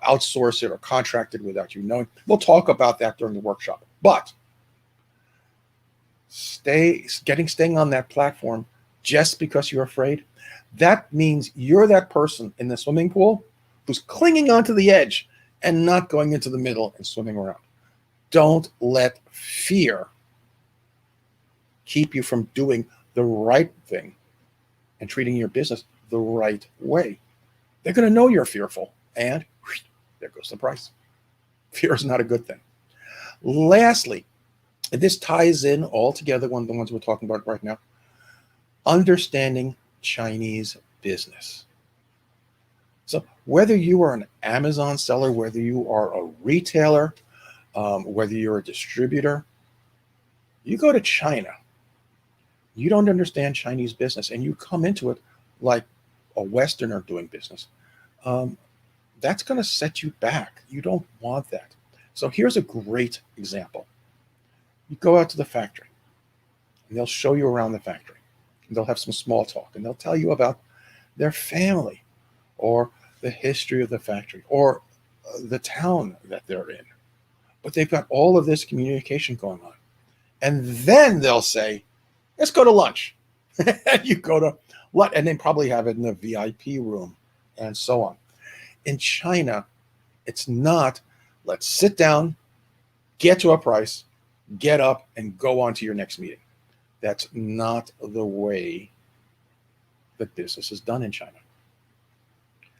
outsource it or contract it without you knowing. We'll talk about that during the workshop. But staying on that platform just because you're afraid, that means you're that person in the swimming pool who's clinging onto the edge and not going into the middle and swimming around. Don't let fear keep you from doing the right thing and treating your business the right way. They're going to know you're fearful, and there goes the price. Fear is not a good thing. Lastly, and this ties in all together, one of the ones we're talking about right now, understanding Chinese business. So whether you are an Amazon seller, whether you are a retailer, whether you're a distributor, you go to China, you don't understand Chinese business, and you come into it like a Westerner doing business, that's going to set you back. You don't want that. So here's a great example. You go out to the factory, and they'll show you around the factory. And they'll have some small talk, and they'll tell you about their family or the history of the factory or the town that they're in. But they've got all of this communication going on. And then they'll say, let's go to lunch. And you go to lunch, and then probably have it in the VIP room and so on. In China, it's not, let's sit down, get to a price, get up, and go on to your next meeting. That's not the way that business is done in China.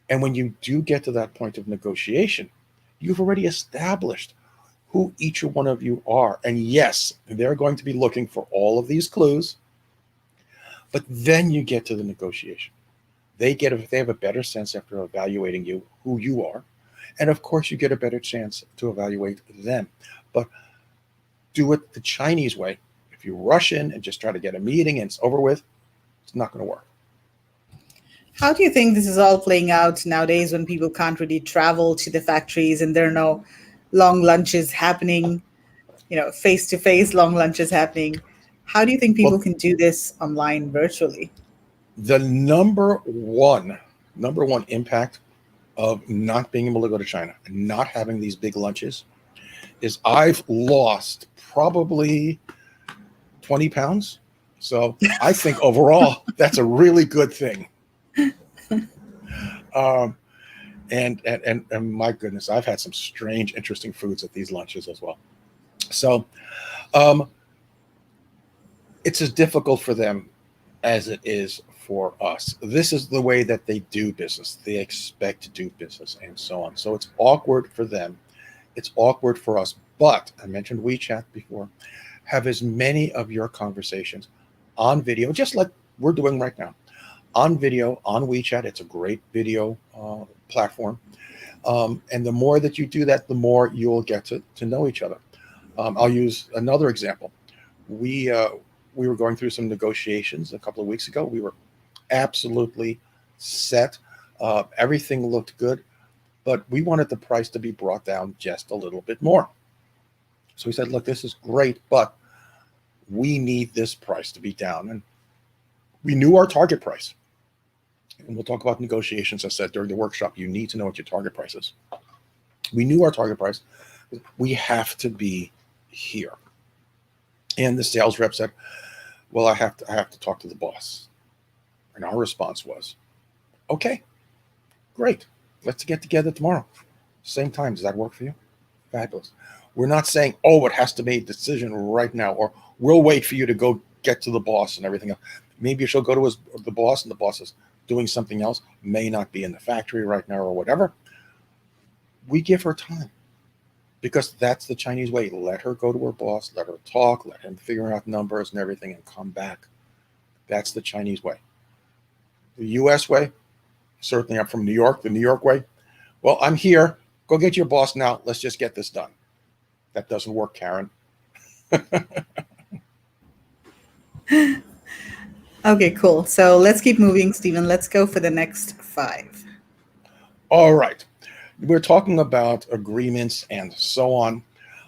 And when you do get to that point of negotiation, you've already established who each one of you are. And yes, they're going to be looking for all of these clues But then you get to the negotiation. They have a better sense after evaluating you, who you are. And of course, you get a better chance to evaluate them. But do it the Chinese way. If you rush in and just try to get a meeting and it's over with, it's not going to work. How do you think this is all playing out nowadays when people can't really travel to the factories and there are no long lunches happening, face to face long lunches happening? How do you think people Well, can do this online virtually? the number one impact of not being able to go to China and not having these big lunches is I've lost probably 20 pounds. So I think overall that's a really good thing. Um, and my goodness, I've had some strange, interesting foods at these lunches as well. So um, it's as difficult for them as it is for us. This is the way that they do business. They expect to do business and so on. So it's awkward for them. It's awkward for us. But I mentioned WeChat before. Have as many of your conversations on video, just like we're doing right now, on video, on WeChat. It's a great video platform. And the more that you do that, the more you'll get to know each other. I'll use another example. We we were going through some negotiations a couple of weeks ago. We were absolutely set. Everything looked good, but we wanted the price to be brought down just a little bit more. So we said, look, this is great, but we need this price to be down. And we knew our target price. And we'll talk about negotiations. I said during the workshop, you need to know what your target price is. We knew our target price. We have to be here. And the sales rep said, well, I have to talk to the boss. And our response was, okay, great. Let's get together tomorrow. Same time. Does that work for you? Fabulous. We're not saying, oh, it has to be a decision right now, or we'll wait for you to go get to the boss and everything else. Maybe she'll go to the boss and the boss is doing something else, may not be in the factory right now or whatever. We give her time because that's the Chinese way. Let her go to her boss, let her talk, let him figure out numbers and everything and come back. That's the Chinese way. The US way, certainly I'm from New York, the New York way. Well, I'm here. Go get your boss now. Let's just get this done. That doesn't work, Karen. Okay, cool. So let's keep moving, Stephen. Let's go for the next five. All right. We're talking about agreements and so on.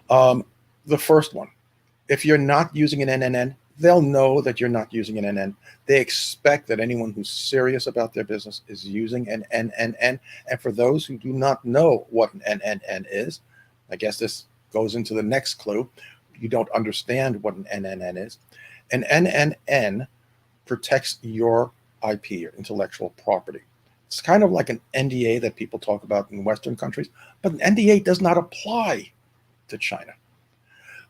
The first one, if you're not using an NNN, they'll know that you're not using an NNN. They expect that anyone who's serious about their business is using an NNN. And for those who do not know what an NNN is, I guess this goes into the next clue. You don't understand what an NNN is. An NNN protects your IP, your intellectual property. It's kind of like an NDA that people talk about in Western countries, but an NDA does not apply to China.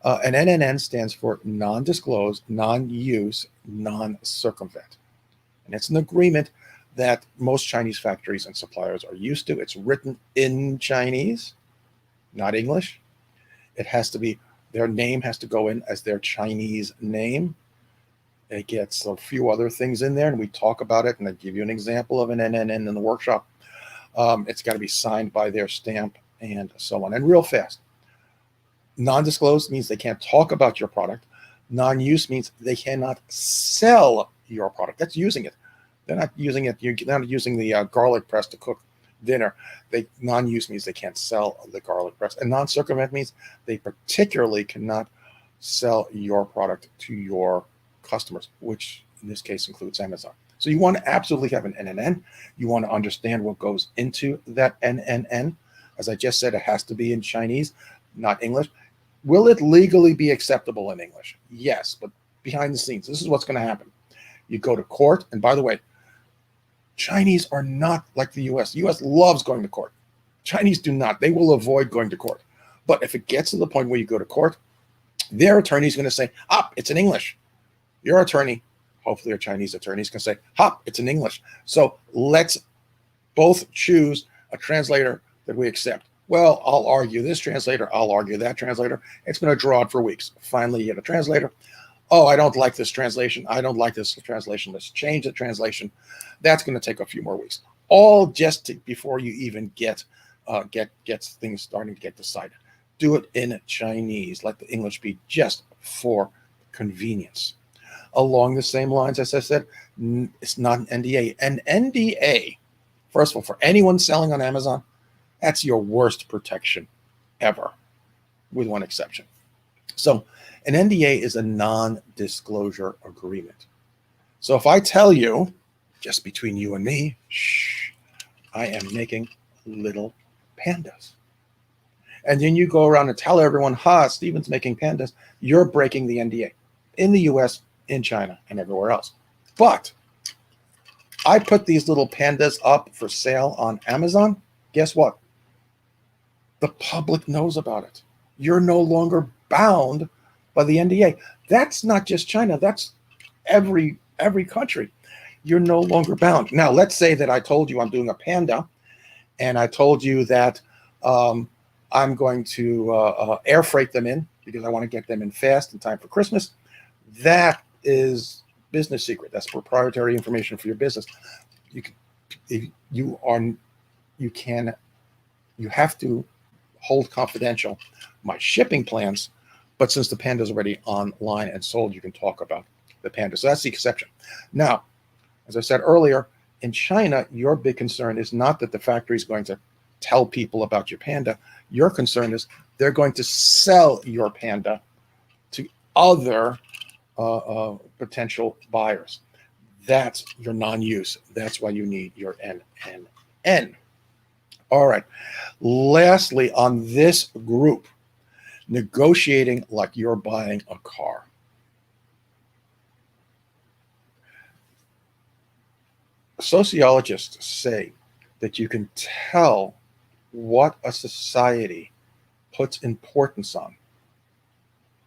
An NNN stands for non-disclose, non-use, non-circumvent. And it's an agreement that most Chinese factories and suppliers are used to. It's written in Chinese, not English. It has to be, their name has to go in as their Chinese name. It gets a few other things in there, and we talk about it, and I give you an example of an NNN in the workshop. It's got to be signed by their stamp and so on. And real fast, non-disclosed means they can't talk about your product. Non-use means they cannot sell your product. That's using it. They're not using it. You're not using the garlic press to cook dinner. Non-use means they can't sell the garlic press. And non-circumvent means they particularly cannot sell your product to your customers, which in this case includes Amazon. So you want to absolutely have an NNN. You want to understand what goes into that NNN. As I just said, it has to be in Chinese, not English. Will it legally be acceptable in English? Yes, but behind the scenes, this is what's going to happen. You go to court, and by the way, Chinese are not like the US. The US loves going to court. Chinese do not. They will avoid going to court. But if it gets to the point where you go to court, their attorney is going to say, it's in English. Your attorney, hopefully a Chinese attorney, is going to say, it's in English. So let's both choose a translator that we accept. Well, I'll argue this translator. I'll argue that translator. It's going to draw out for weeks. Finally, you get a translator. oh, I don't like this translation. I don't like this translation. Let's change the translation. That's going to take a few more weeks. All before you even get things starting to get decided. Do it in Chinese. Let the English be just for convenience. Along the same lines, as I said, it's not an NDA. An NDA, first of all, for anyone selling on Amazon, that's your worst protection ever, with one exception. So an NDA is a non-disclosure agreement. So if I tell you, just between you and me, shh, I am making little pandas. And then you go around and tell everyone, Steven's making pandas, you're breaking the NDA in the US, in China, and everywhere else. But I put these little pandas up for sale on Amazon. Guess what? The public knows about it. You're no longer bound by the NDA. That's not just China. That's every country. You're no longer bound. Now, let's say that I told you I'm doing a panda, and I told you that I'm going to air freight them in because I want to get them in fast in time for Christmas. That is business secret. That's proprietary information for your business. You have to hold confidential my shipping plans, but since the panda is already online and sold, you can talk about the panda. So that's the exception. Now, as I said earlier, in China, your big concern is not that the factory is going to tell people about your panda. Your concern is they're going to sell your panda to other potential buyers. That's your non-use. That's why you need your NNN. All right. Lastly, on this group, negotiating like you're buying a car. Sociologists say that you can tell what a society puts importance on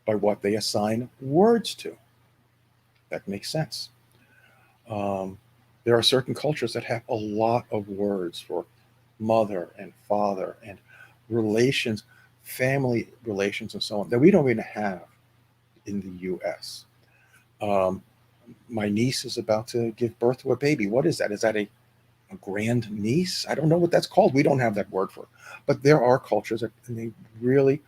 by what they assign words to. That makes sense. There are certain cultures that have a lot of words for mother and father and relations, family relations, and so on, that we don't even have in the US. My niece is about to give birth to a baby. What is that? Is that a grand niece? I don't know what that's called. We don't have that word for it. But there are cultures that they really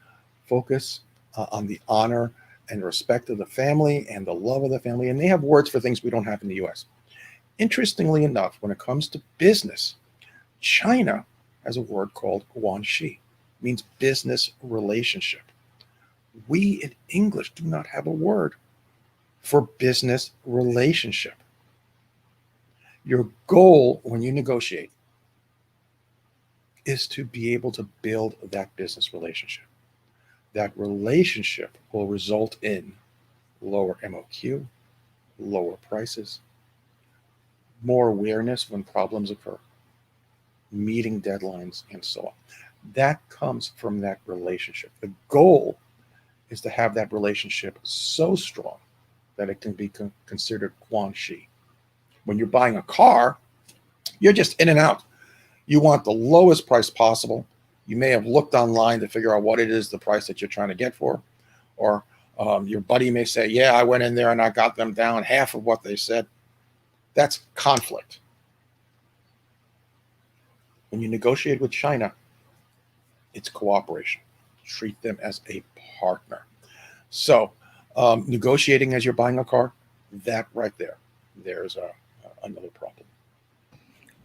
focus on the honor and respect of the family and the love of the family, and they have words for things we don't have in the US. Interestingly enough, when it comes to business, China has a word called guanxi, means business relationship. We in English do not have a word for business relationship. Your goal when you negotiate is to be able to build that business relationship. That relationship will result in lower MOQ, lower prices, more awareness when problems occur, meeting deadlines, and so on. That comes from that relationship. The goal is to have that relationship so strong that it can be considered guanxi. When you're buying a car, you're just in and out. You want the lowest price possible. You may have looked online to figure out what it is, the price that you're trying to get for. Or your buddy may say, yeah, I went in there and I got them down half of what they said. That's conflict. When you negotiate with China, it's cooperation. Treat them as a partner. So negotiating as you're buying a car, that right there, there's another problem.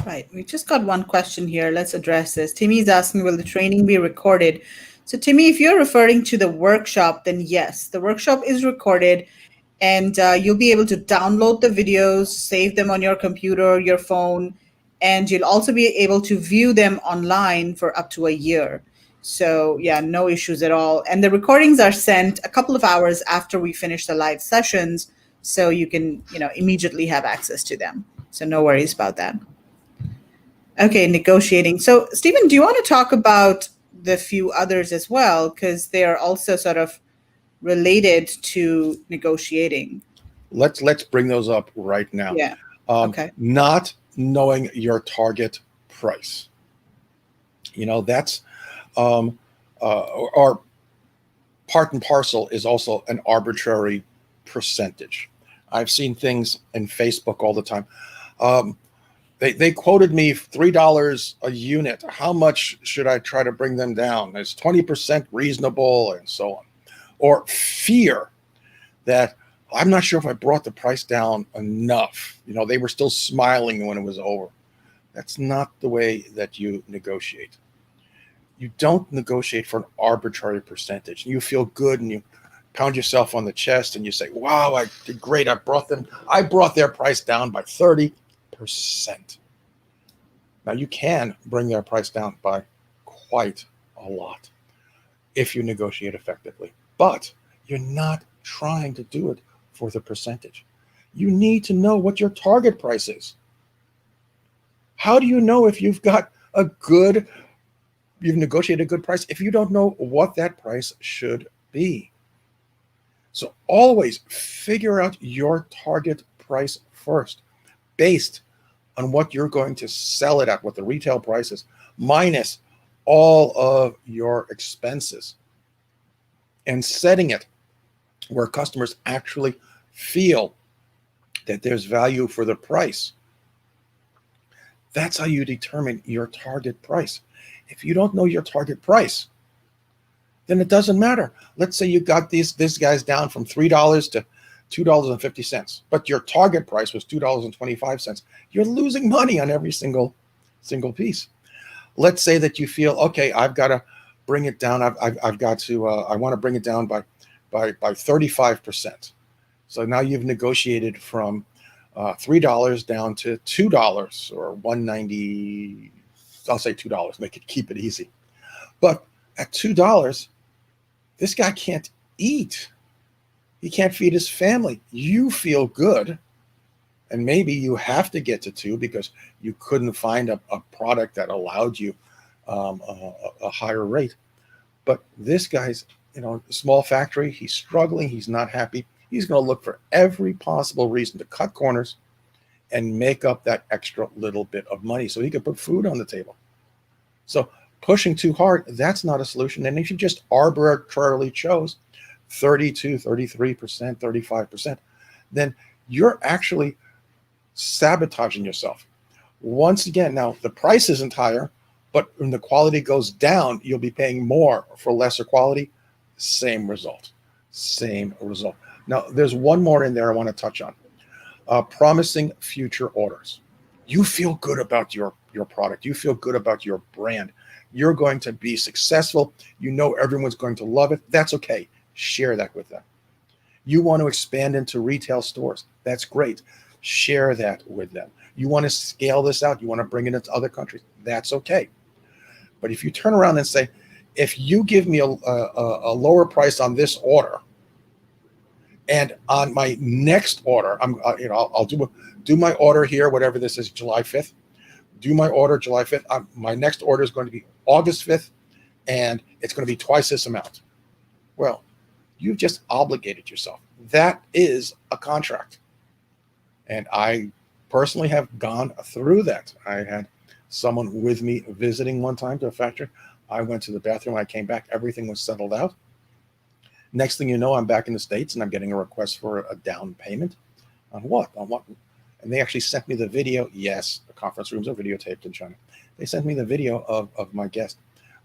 Right. We just got one question here. Let's address this. Timmy is asking, will the training be recorded? So Timmy, if you're referring to the workshop, then yes, the workshop is recorded, and you'll be able to download the videos, save them on your computer, your phone, and you'll also be able to view them online for up to a year. So yeah, no issues at all. And the recordings are sent a couple of hours after we finish the live sessions, so you can, immediately have access to them. So no worries about that. Okay, negotiating. So, Stephen, do you want to talk about the few others as well? Because they are also sort of related to negotiating. Let's bring those up right now. Yeah. Okay. Not knowing your target price. That's or part and parcel is also an arbitrary percentage. I've seen things in Facebook all the time. They quoted me $3 a unit. How much should I try to bring them down? Is 20% reasonable, and so on? Or fear that I'm not sure if I brought the price down enough. They were still smiling when it was over. That's not the way that you negotiate. You don't negotiate for an arbitrary percentage. You feel good and you pound yourself on the chest and you say, wow, I did great. I brought their price down by 30%. Now you can bring their price down by quite a lot if you negotiate effectively, but you're not trying to do it for the percentage. You need to know what your target price is. How do you know if you've negotiated a good price if you don't know what that price should be? So always figure out your target price first, based on what you're going to sell it at, what the retail price is, minus all of your expenses, and setting it where customers actually feel that there's value for the price. That's how you determine your target price. If you don't know your target price, then it doesn't matter. Let's say you got these guys down from $3 to $2.50, but your target price was $2.25. You're losing money on every single piece. Let's say that you feel, okay, I've got to bring it down. I've got to. I want to bring it down by 35%. So now you've negotiated from $3 down to $2 or $1.90. I'll say $2. Keep it easy. But at $2, this guy can't eat. He can't feed his family. You feel good, and maybe you have to get to $2 because you couldn't find a product that allowed you a higher rate. But this guy's, a small factory. He's struggling. He's not happy. He's going to look for every possible reason to cut corners and make up that extra little bit of money so he could put food on the table. So pushing too hard, that's not a solution. And if you just arbitrarily chose 32, 33%, 35%, then you're actually sabotaging yourself. Once again, now the price isn't higher, but when the quality goes down, you'll be paying more for lesser quality. Same result. Now, there's one more in there I want to touch on. Promising future orders. You feel good about your product. You feel good about your brand. You're going to be successful. Everyone's going to love it. That's okay. Share that with them. You want to expand into retail stores. That's great. Share that with them. You want to scale this out. You want to bring it into other countries. That's okay. But if you turn around and say, if you give me a lower price on this order, and on my next order, I'll do my order here, whatever this is, July 5th. Do my order July 5th. My next order is going to be August 5th, and it's going to be twice this amount. Well, you've just obligated yourself. That is a contract. And I personally have gone through that. I had someone with me visiting one time to a factory. I went to the bathroom. I came back. Everything was settled out. Next thing you know, I'm back in the States and I'm getting a request for a down payment. On what? And they actually sent me the video. Yes, the conference rooms are videotaped in China. They sent me the video of my guest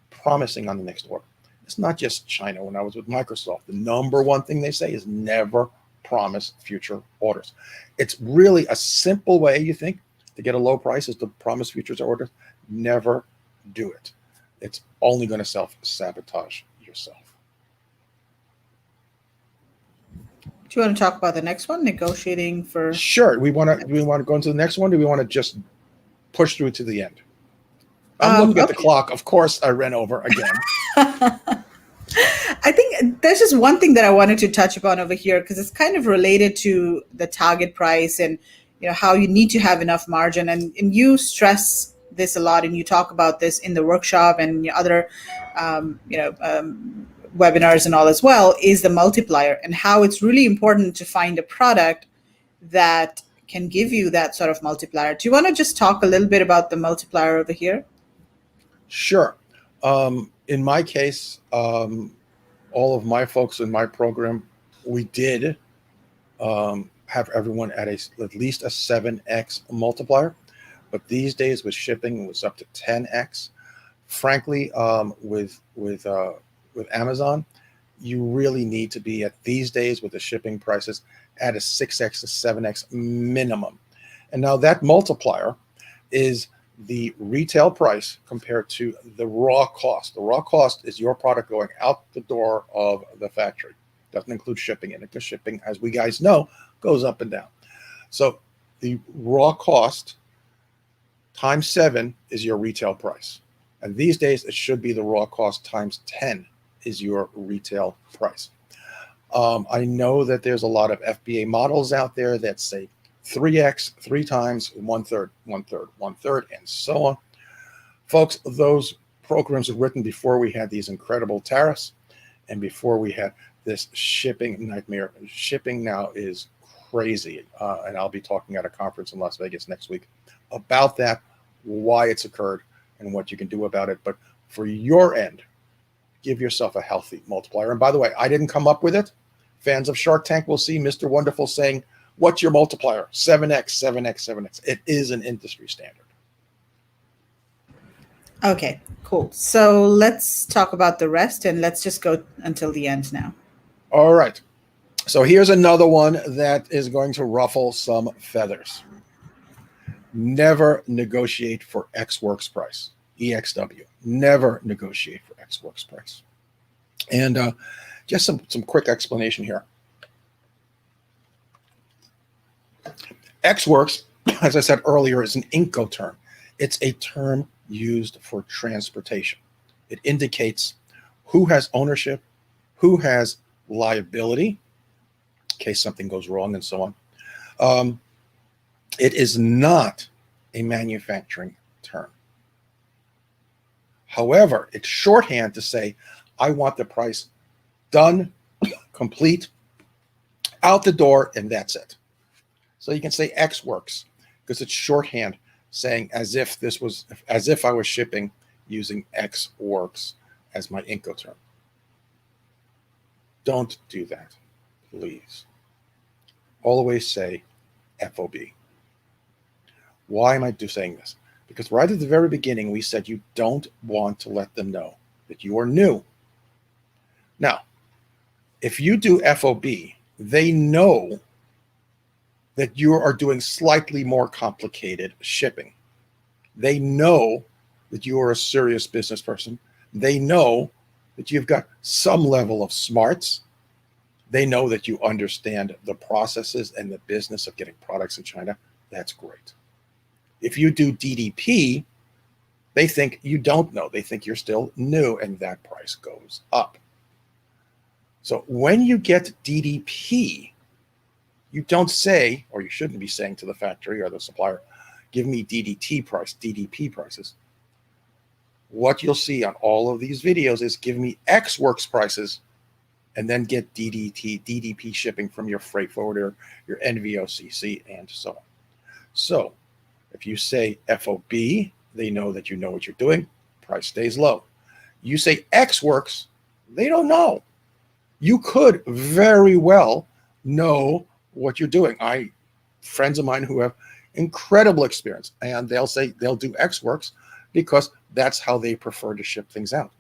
promising on the next order. It's not just China. When I was with Microsoft, the number one thing they say is never promise future orders. It's really a simple way, you think, to get a low price is to promise futures orders. Never do it. It's only going to self-sabotage yourself. Do you want to talk about the next one, negotiating for? Sure. Do we want to go into the next one? Or do we want to just push through to the end? I'm looking at the clock. Of course, I ran over again. I think there's just one thing that I wanted to touch upon over here because it's kind of related to the target price and how you need to have enough margin. And you stress this a lot, and you talk about this in the workshop and your other webinars and all as well, is the multiplier and how it's really important to find a product that can give you that sort of multiplier. Do you want to just talk a little bit about the multiplier over here? Sure. In my case, all of my folks in my program, we did have everyone at at least a 7x multiplier. But these days with shipping, it was up to 10x. Frankly, with Amazon, you really need to be at these days with the shipping prices at a 6x to 7x minimum. And now that multiplier is the retail price compared to the raw cost. The raw cost is your product going out the door of the factory. Doesn't include shipping in it, because shipping, as we guys know, goes up and down. So the raw cost times 7 is your retail price. And these days, it should be the raw cost times 10 is your retail price. I know that there's a lot of FBA models out there that say 3x, 3 times, 1/3, 1/3, 1/3, and so on. Folks, those programs were written before we had these incredible tariffs and before we had this shipping nightmare. Shipping now is crazy. And I'll be talking at a conference in Las Vegas next week about that, why it's occurred, and what you can do about it. But for your end, give yourself a healthy multiplier. And by the way, I didn't come up with it. Fans of Shark Tank will see Mr. Wonderful saying, what's your multiplier? 7x, 7x, 7x. It is an industry standard. Okay, cool. So let's talk about the rest, and let's just go until the end now. All right. So here's another one that is going to ruffle some feathers. Never negotiate for X works price. EXW. Never negotiate for X works price. And just some quick explanation here. X works, as I said earlier, is an Incoterm. It's a term used for transportation. It indicates who has ownership, who has liability, in case something goes wrong, and so on. It is not a manufacturing term. However, it's shorthand to say, I want the price done, complete, out the door, and that's it. So you can say X works because it's shorthand saying as if I was shipping using X works as my Incoterm. Don't do that, please. Always say FOB. Why am I saying this? Because right at the very beginning, we said you don't want to let them know that you are new. Now, if you do FOB, they know that you are doing slightly more complicated shipping. They know that you are a serious business person. They know that you've got some level of smarts. They know that you understand the processes and the business of getting products in China. That's great. If you do DDP, they think you don't know. They think you're still new, and that price goes up. So when you get DDP, you don't say, or you shouldn't be saying to the factory or the supplier, give me DDP prices. What you'll see on all of these videos is give me X works prices and then get DDP shipping from your freight forwarder, your NVOCC, and so on. So if you say FOB, they know that you know what you're doing. Price stays low. You say X works, they don't know. You could very well know what you're doing. Friends of mine who have incredible experience, and they'll say they'll do X works because that's how they prefer to ship things out.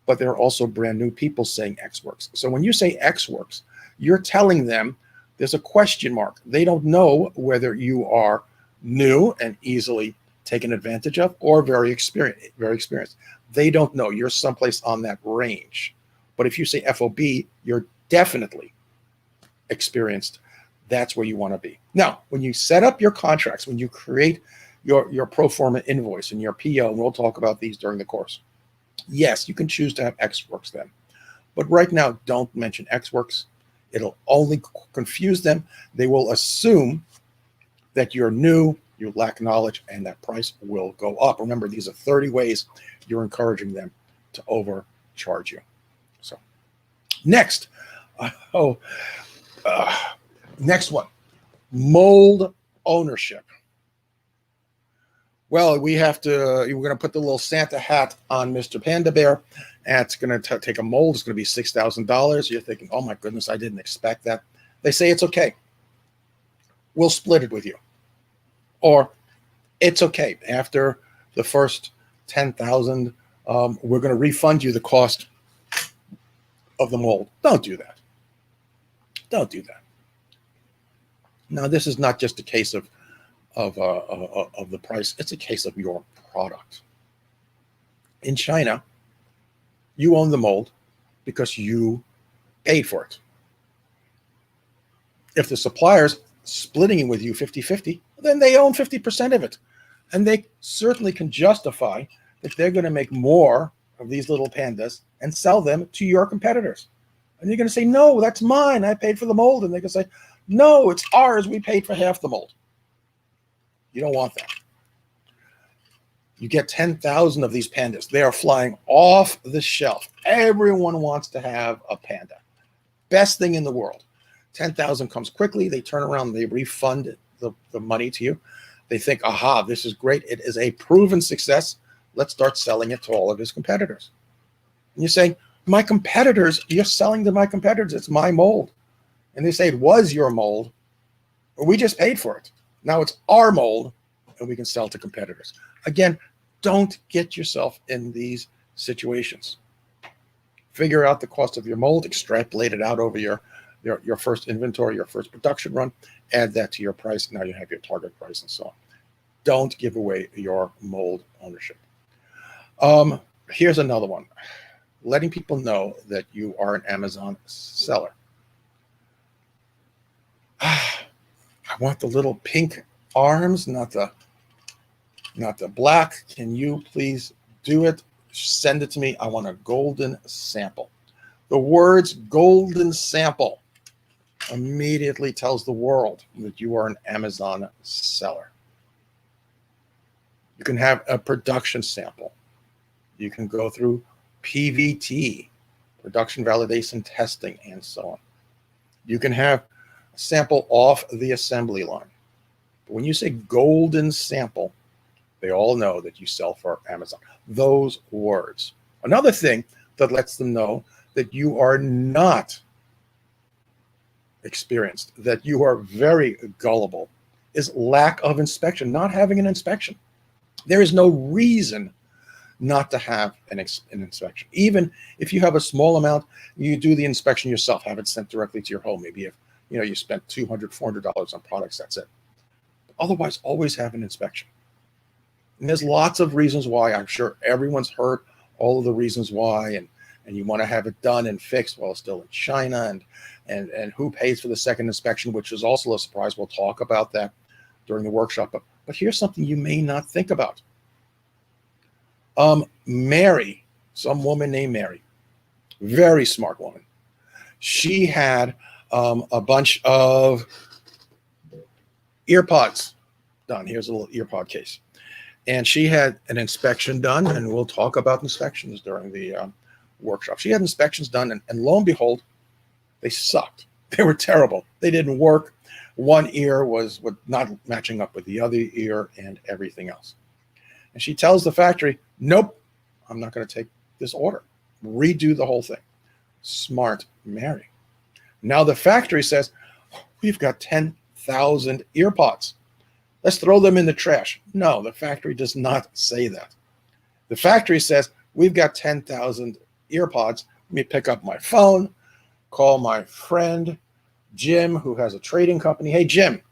But there are also brand new people saying X works. So when you say X works, you're telling them there's a question mark. They don't know whether you are new and easily taken advantage of or very experienced. They don't know. You're someplace on that range. But if you say FOB, you're definitely experienced. That's where you want to be. Now, when you set up your contracts, when you create your pro forma invoice and your PO, and we'll talk about these during the course, yes, you can choose to have X works then. But right now, don't mention X works. It'll only confuse them. They will assume that you're new, you lack knowledge, and that price will go up. Remember, these are 30 ways you're encouraging them to overcharge you. So next, next one, mold ownership. Well, we're going to put the little Santa hat on Mr. Panda Bear, and it's going to take a mold. It's going to be $6,000. You're thinking, oh my goodness, I didn't expect that. They say it's okay. we'll split it with you. Or it's okay. After the first 10,000, we're going to refund you the cost of the mold. Don't do that. Don't do that. Now, this is not just a case of the price. It's a case of your product. In China, you own the mold because you paid for it. If the supplier's splitting it with you 50-50, then they own 50% of it. And they certainly can justify that they're going to make more of these little pandas and sell them to your competitors. And you're going to say, no, that's mine. I paid for the mold. And they can say, no, it's ours. We paid for half the mold. You don't want that. You get 10,000 of these pandas. They are flying off the shelf. Everyone wants to have a panda. Best thing in the world. 10,000 comes quickly. They turn around. They refund the money to you. They think, aha, this is great. It is a proven success. Let's start selling it to all of his competitors. And you're saying, my competitors, you're selling to my competitors. It's my mold. And they say it was your mold. We just paid for it. Now it's our mold, and we can sell to competitors. Again, don't get yourself in these situations. Figure out the cost of your mold, extrapolate it out over your first inventory, your first production run, add that to your price. Now you have your target price and so on. Don't give away your mold ownership. Here's another one. Letting people know that you are an Amazon seller. I want the little pink arms, not the black. Can you please do it? Send it to me. I want a golden sample. The words golden sample immediately tells the world that you are an Amazon seller. You can have a production sample. You can go through PVT, production validation testing, and so on. You can have a sample off the assembly line. But when you say golden sample, they all know that you sell for Amazon. Those words. Another thing that lets them know that you are not experienced, that you are very gullible, is lack of inspection, not having an inspection. There is no reason not to have an inspection. Even if you have a small amount, you do the inspection yourself, have it sent directly to your home. Maybe if you spent $200, $400 on products, that's it. Otherwise, always have an inspection. And there's lots of reasons why. I'm sure everyone's heard all of the reasons why, and you want to have it done and fixed while it's still in China, and who pays for the second inspection, which is also a surprise. We'll talk about that during the workshop. But here's something you may not think about. Mary, some woman named Mary, very smart woman. She had a bunch of earpods done. Here's a little earpod case. And she had an inspection done, and we'll talk about inspections during the workshop. She had inspections done, and lo and behold, they sucked. They were terrible. They didn't work. One ear was not matching up with the other ear and everything else. And she tells the factory, nope, I'm not going to take this order. Redo the whole thing. Smart Mary. Now the factory says, we've got 10,000 earpods. Let's throw them in the trash. No, the factory does not say that. The factory says, we've got 10,000 earpods. Let me pick up my phone, call my friend, Jim, who has a trading company. Hey, Jim,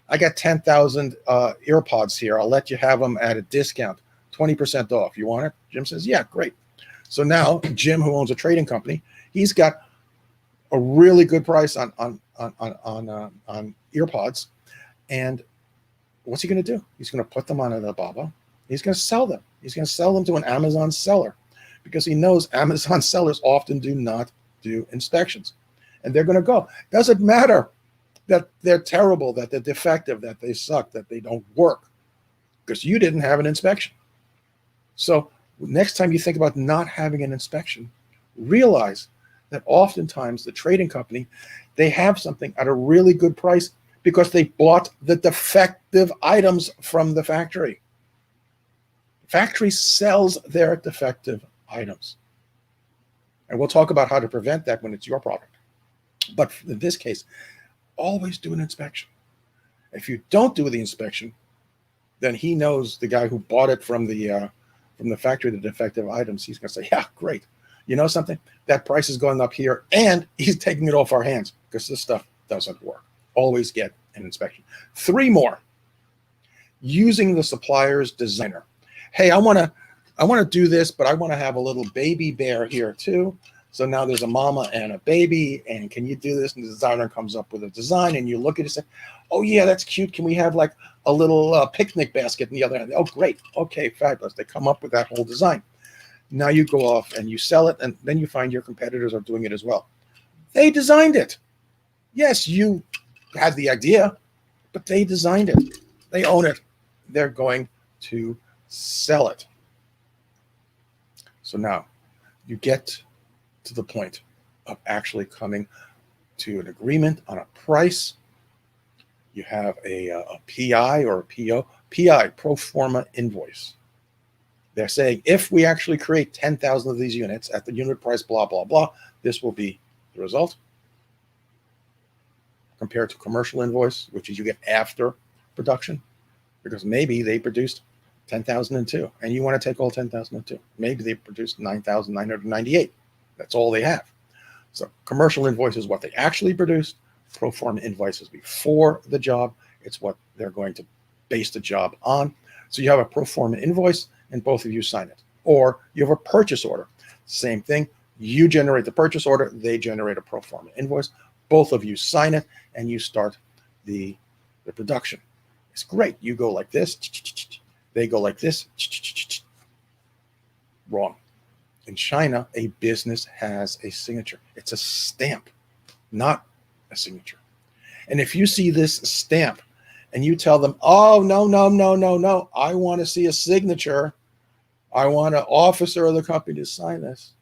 I got 10,000 earpods here. I'll let you have them at a discount, 20% off. You want it? Jim says, yeah, great. So now Jim, who owns a trading company, he's got a really good price on earpods. And what's he going to do? He's going to put them on Alibaba. He's going to sell them. He's going to sell them to an Amazon seller because he knows Amazon sellers often do not do inspections. And they're going to go. Doesn't matter that they're terrible, that they're defective, that they suck, that they don't work, because you didn't have an inspection. So next time you think about not having an inspection, realize that oftentimes the trading company, they have something at a really good price because they bought the defective items from the factory. The factory sells their defective items. And we'll talk about how to prevent that when it's your product. But in this case, always do an inspection. If you don't do the inspection, then he knows the guy who bought it from the factory, the defective items. He's going to say, yeah, great. You know something? That price is going up here, and he's taking it off our hands because this stuff doesn't work. Always get an inspection. 3 more. Using the supplier's designer. Hey, I want to do this, but I want to have a little baby bear here too. So now there's a mama and a baby, and can you do this? And the designer comes up with a design, and you look at it and say, oh yeah, that's cute. Can we have like a little picnic basket in the other end? Oh, great. Okay, fabulous. They come up with that whole design. Now you go off and you sell it, and then you find your competitors are doing it as well. They designed it. Yes, you had the idea, but they designed it. They own it. They're going to sell it. So now you get to the point of actually coming to an agreement on a price. You have a PI or a PO. PI, pro forma invoice. They're saying, if we actually create 10,000 of these units at the unit price, blah, blah, blah, this will be the result. Compared to commercial invoice, which is you get after production, because maybe they produced 10,002 and you want to take all 10,002. Maybe they produced 9,998. That's all they have. So commercial invoice is what they actually produced. Pro forma invoice is before the job. It's what they're going to base the job on. So you have a pro forma invoice and both of you sign it. Or you have a purchase order. Same thing. You generate the purchase order. They generate a pro forma invoice. Both of you sign it and you start the production. It's great. You go like this. They go like this. Wrong. In China, a business has a signature. It's a stamp, not a signature. And if you see this stamp and you tell them, oh, no, I want to see a signature. I want an officer of the company to sign this.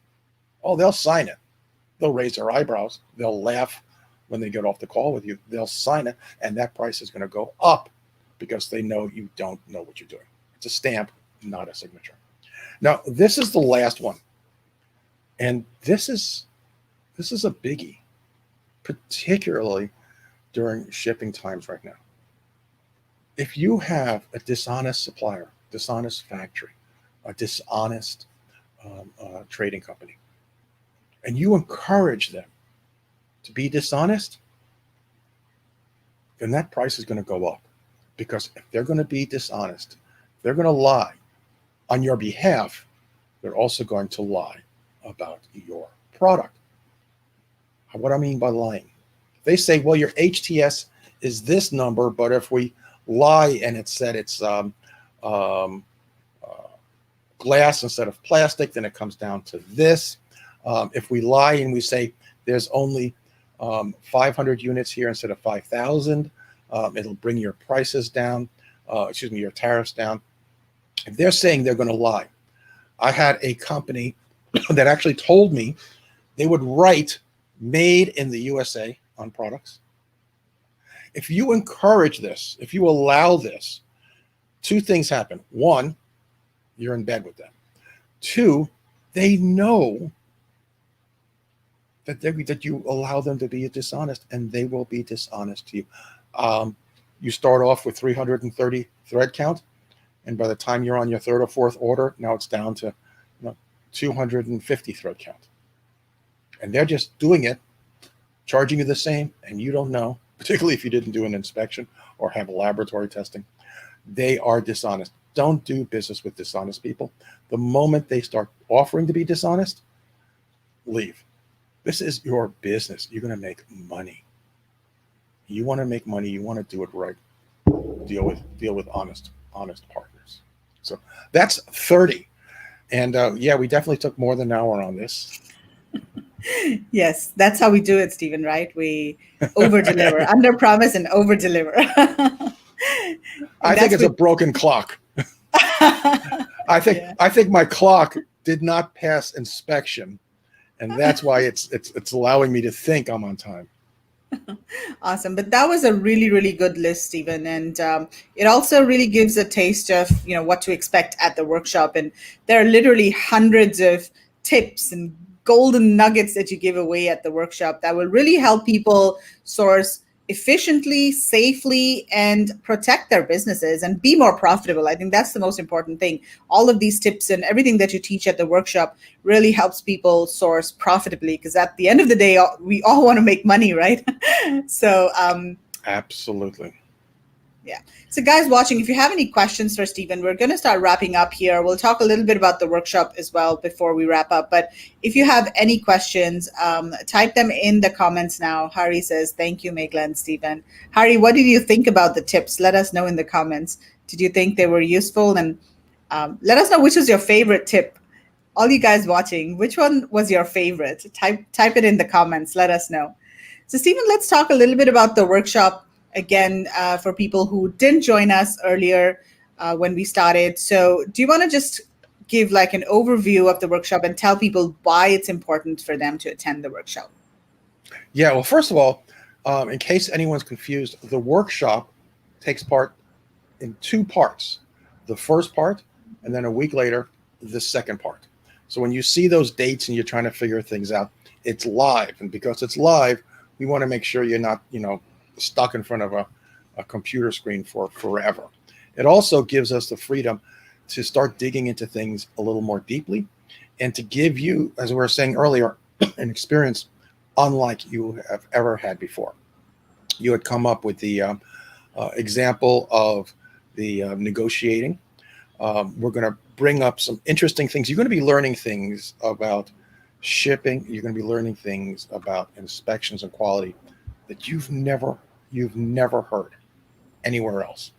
Oh, they'll sign it. They'll raise their eyebrows. They'll laugh when they get off the call with you. They'll sign it, and that price is going to go up because they know you don't know what you're doing. It's a stamp, not a signature. Now, this is the last one. And this is a biggie, particularly during shipping times right now. If you have a dishonest supplier, dishonest factory, a dishonest trading company, and you encourage them to be dishonest, then that price is going to go up. Because if they're going to be dishonest, they're going to lie on your behalf, they're also going to lie about your product. What I mean by lying, they say, well, your HTS is this number, but if we lie and it said it's glass instead of plastic, then it comes down to this. If we lie and we say there's only 500 units here instead of 5,000, it'll bring your prices down, your tariffs down. If they're saying they're going to lie, I had a company that actually told me they would write made in the USA on products. If you encourage this, if you allow this, 2 things happen. 1, you're in bed with them. 2, they know that you allow them to be dishonest, and they will be dishonest to you. You start off with 330 thread count, and by the time you're on your 3rd or 4th order, now it's down to 250 thread count. And they're just doing it, charging you the same, and you don't know, particularly if you didn't do an inspection or have laboratory testing. They are dishonest. Don't do business with dishonest people. The moment they start offering to be dishonest, leave. This is your business. You're going to make money. You want to make money. You want to do it right. Deal with honest partners. So that's 30. And we definitely took more than an hour on this. Yes, that's how we do it, Stephen, right? We over-deliver, under-promise and over-deliver. I think it's a broken clock. I think my clock did not pass inspection, and that's why it's allowing me to think I'm on time. Awesome. But that was a really, really good list, Stephen. And it also really gives a taste of, what to expect at the workshop. And there are literally hundreds of tips and golden nuggets that you give away at the workshop that will really help people source efficiently, safely, and protect their businesses and be more profitable. I think that's the most important thing. All of these tips and everything that you teach at the workshop really helps people source profitably, because at the end of the day, we all want to make money, right? So, Absolutely. yeah. So, guys watching, if you have any questions for Stephen, we're going to start wrapping up here. We'll talk a little bit about the workshop as well before we wrap up. But if you have any questions, type them in the comments now. Hari says, "Thank you, Megla and Stephen." Hari, what did you think about the tips? Let us know in the comments. Did you think they were useful? And let us know which was your favorite tip. All you guys watching, which one was your favorite? Type it in the comments. Let us know. So, Stephen, let's talk a little bit about the workshop again for people who didn't join us earlier when we started. So, do you want to just give like an overview of the workshop and tell people why it's important for them to attend the workshop? Yeah, well, first of all, in case anyone's confused, the workshop takes part in two parts. The first part, and then a week later, the second part. So when you see those dates and you're trying to figure things out, it's live. And because it's live, we want to make sure you're not, stuck in front of a computer screen for forever. It also gives us the freedom to start digging into things a little more deeply and to give you, as we were saying earlier, an experience unlike you have ever had before. You had come up with the example of the negotiating. We're going to bring up some interesting things. You're going to be learning things about shipping. You're going to be learning things about inspections and quality that you've never heard anywhere else.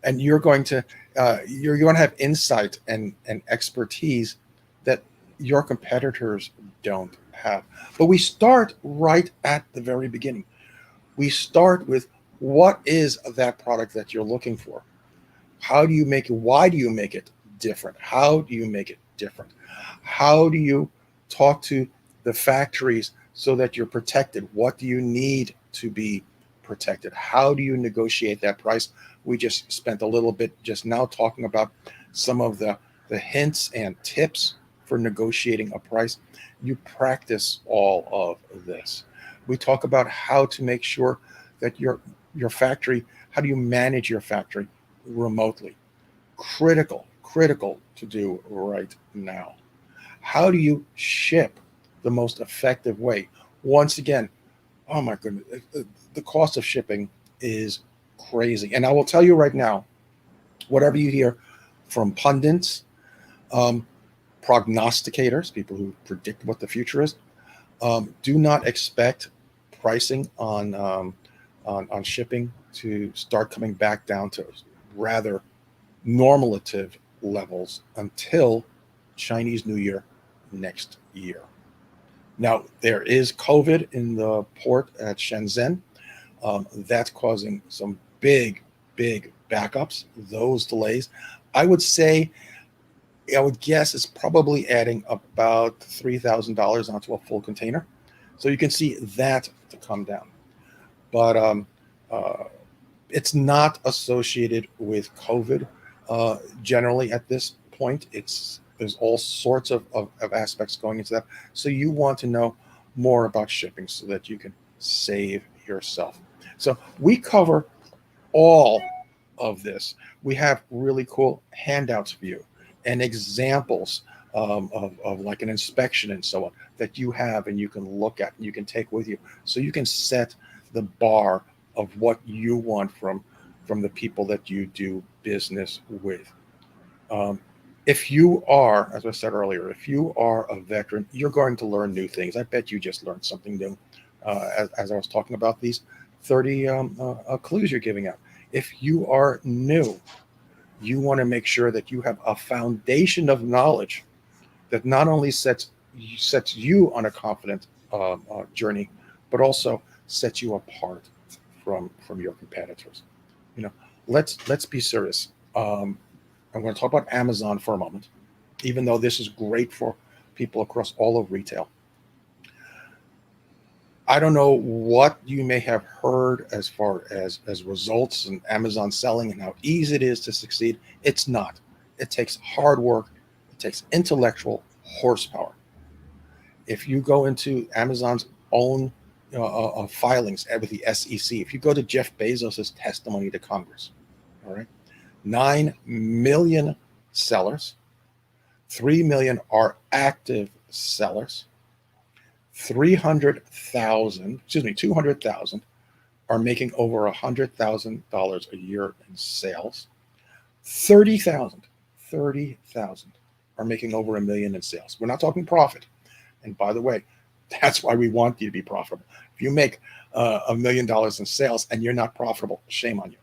And you're going to have insight and expertise that your competitors don't have. But we start right at the very beginning. We start with, what is that product that you're looking for? How do you make it? Why do you make it different? How do you make it different? How do you talk to the factories so that you're protected? What do you need to be protected? How do you negotiate that price? We just spent a little bit just now talking about some of the hints and tips for negotiating a price. You practice all of this. We talk about how to make sure that your factory, how do you manage your factory remotely? Critical to do right now. How do you ship the most effective way? Once again, oh my goodness, the cost of shipping is crazy. And I will tell you right now, whatever you hear from pundits, prognosticators, people who predict what the future is, do not expect pricing on shipping to start coming back down to rather normative levels until Chinese New Year next year. Now, there is COVID in the port at Shenzhen. That's causing some big backups, those delays. I would guess it's probably adding about $3,000 onto a full container. So you can see that to come down. But it's not associated with COVID generally at this point. There's all sorts of aspects going into that. So you want to know more about shipping so that you can save yourself. So we cover all of this. We have really cool handouts for you and examples of like an inspection and so on that you have and you can look at and you can take with you. So you can set the bar of what you want from the people that you do business with. If you are, as I said earlier, if you are a veteran, you're going to learn new things. I bet you just learned something new as I was talking about these 30 clues you're giving out. If you are new, you want to make sure that you have a foundation of knowledge that not only sets you on a confident journey, but also sets you apart from your competitors. Let's be serious. I'm going to talk about Amazon for a moment, even though this is great for people across all of retail. I don't know what you may have heard as far as results and Amazon selling and how easy it is to succeed. It's not. It takes hard work. It takes intellectual horsepower. If you go into Amazon's own filings with the SEC. If you go to Jeff Bezos's testimony to Congress, all right, 9 million sellers, 3 million are active sellers, 200,000 are making over $100,000 a year in sales. 30,000 are making over $1 million in sales. We're not talking profit. And by the way, that's why we want you to be profitable. If you make $1 million in sales and you're not profitable, shame on you.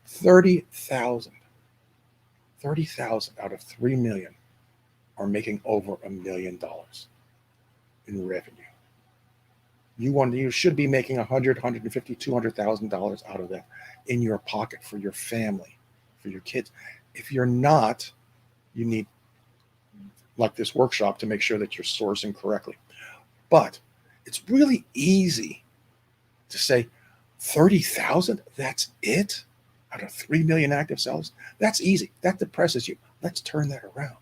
30,000 out of 3 million are making over $1 million in revenue. You should be making $100,000, $150,000, $200,000 out of that in your pocket for your family, for your kids. If you're not, you need, like this workshop, to make sure that you're sourcing correctly. But it's really easy to say 30,000, that's it out of 3 million active sellers. That's easy. That depresses you. Let's turn that around.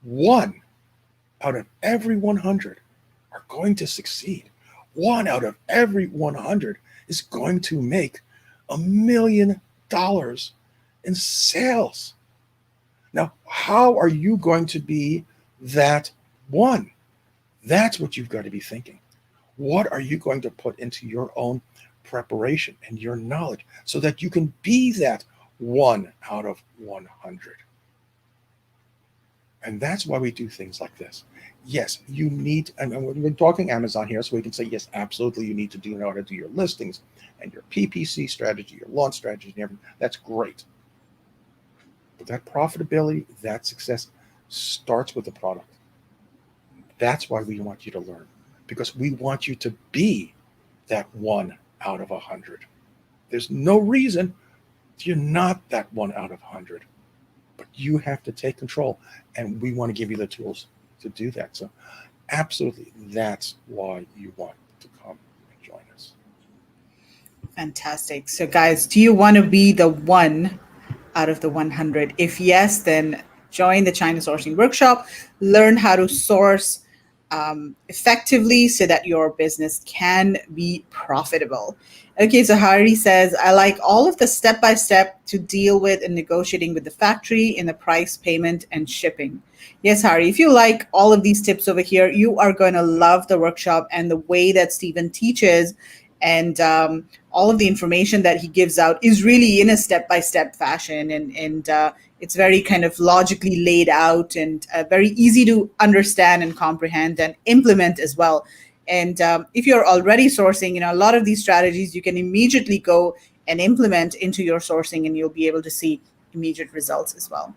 1 out of every 100 are going to succeed. 1 out of every 100 is going to make $1 million in sales. Now, how are you going to be that one? That's what you've got to be thinking. What are you going to put into your own preparation and your knowledge so that you can be that 1 out of 100? And that's why we do things like this. Yes, you need, and we're talking Amazon here, so we can say, yes, absolutely, you need to know how to do your listings and your PPC strategy, your launch strategy, and everything. That's great. But that profitability, that success starts with the product. That's why we want you to learn, because we want you to be that 1 out of 100. There's no reason you're not that 1 out of 100. But you have to take control, and we want to give you the tools to do that. So absolutely, that's why you want to come and join us. Fantastic. So guys, do you want to be the 1 out of the 100? If yes, then join the China Sourcing Workshop, learn how to source effectively so that your business can be profitable. Okay, so Hari says, I like all of the step-by-step to deal with and negotiating with the factory in the price, payment, and shipping. Yes, Hari, if you like all of these tips over here, you are going to love the workshop and the way that Stephen teaches, and all of the information that he gives out is really in a step-by-step fashion, and it's very kind of logically laid out and very easy to understand and comprehend and implement as well. And if you're already sourcing, a lot of these strategies you can immediately go and implement into your sourcing, and you'll be able to see immediate results as well.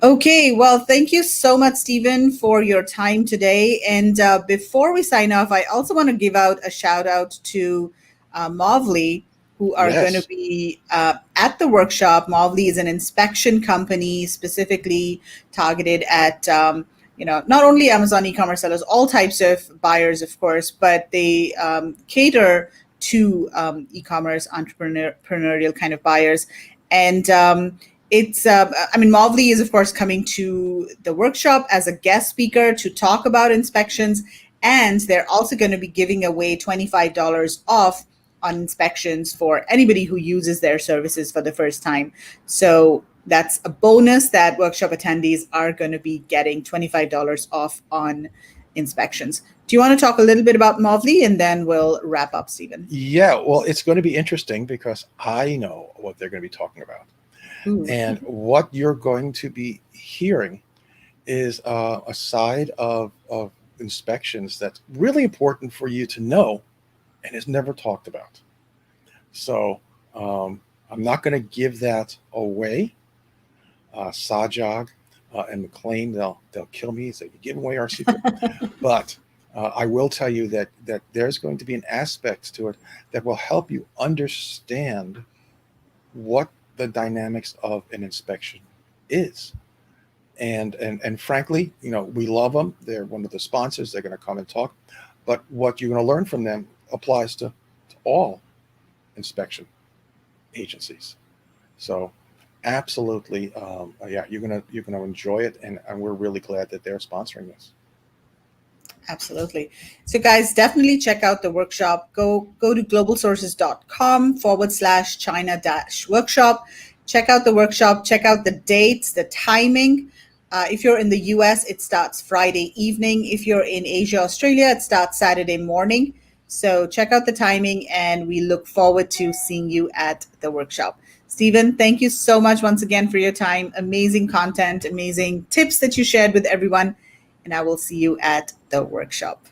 Okay, well, thank you so much, Stephen, for your time today. And before we sign off, I also want to give out a shout out to Movley, who are going to be at the workshop. Movley is an inspection company specifically targeted at not only Amazon e-commerce sellers, all types of buyers, of course, but they cater to e-commerce entrepreneurial kind of buyers. And Movley is, of course, coming to the workshop as a guest speaker to talk about inspections. And they're also going to be giving away $25 off on inspections for anybody who uses their services for the first time. So that's a bonus that workshop attendees are going to be getting $25 off on inspections. Do you want to talk a little bit about Movley, and then we'll wrap up, Stephen? Yeah, well, it's going to be interesting because I know what they're going to be talking about. Ooh. And what you're going to be hearing is a side of inspections that's really important for you to know and is never talked about. So I'm not going to give that away. Sajag and McLean, they'll kill me. Say, you're giving away our secret. But I will tell you that there's going to be an aspect to it that will help you understand what the dynamics of an inspection is. And frankly, we love them. They're one of the sponsors. They're going to come and talk. But what you're going to learn from them applies to all inspection agencies. So absolutely, yeah, you're gonna enjoy it, and we're really glad that they're sponsoring this. Absolutely. So, guys, definitely check out the workshop. Go to globalsources.com/China workshop. Check out the workshop. Check out the dates, the timing. If you're in the US, it starts Friday evening. If you're in Asia, Australia, it starts Saturday morning. So check out the timing, and we look forward to seeing you at the workshop. Stephen, thank you so much once again for your time. Amazing content, amazing tips that you shared with everyone. And I will see you at the workshop.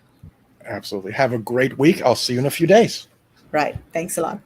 Absolutely. Have a great week. I'll see you in a few days. Right. Thanks a lot. Bye.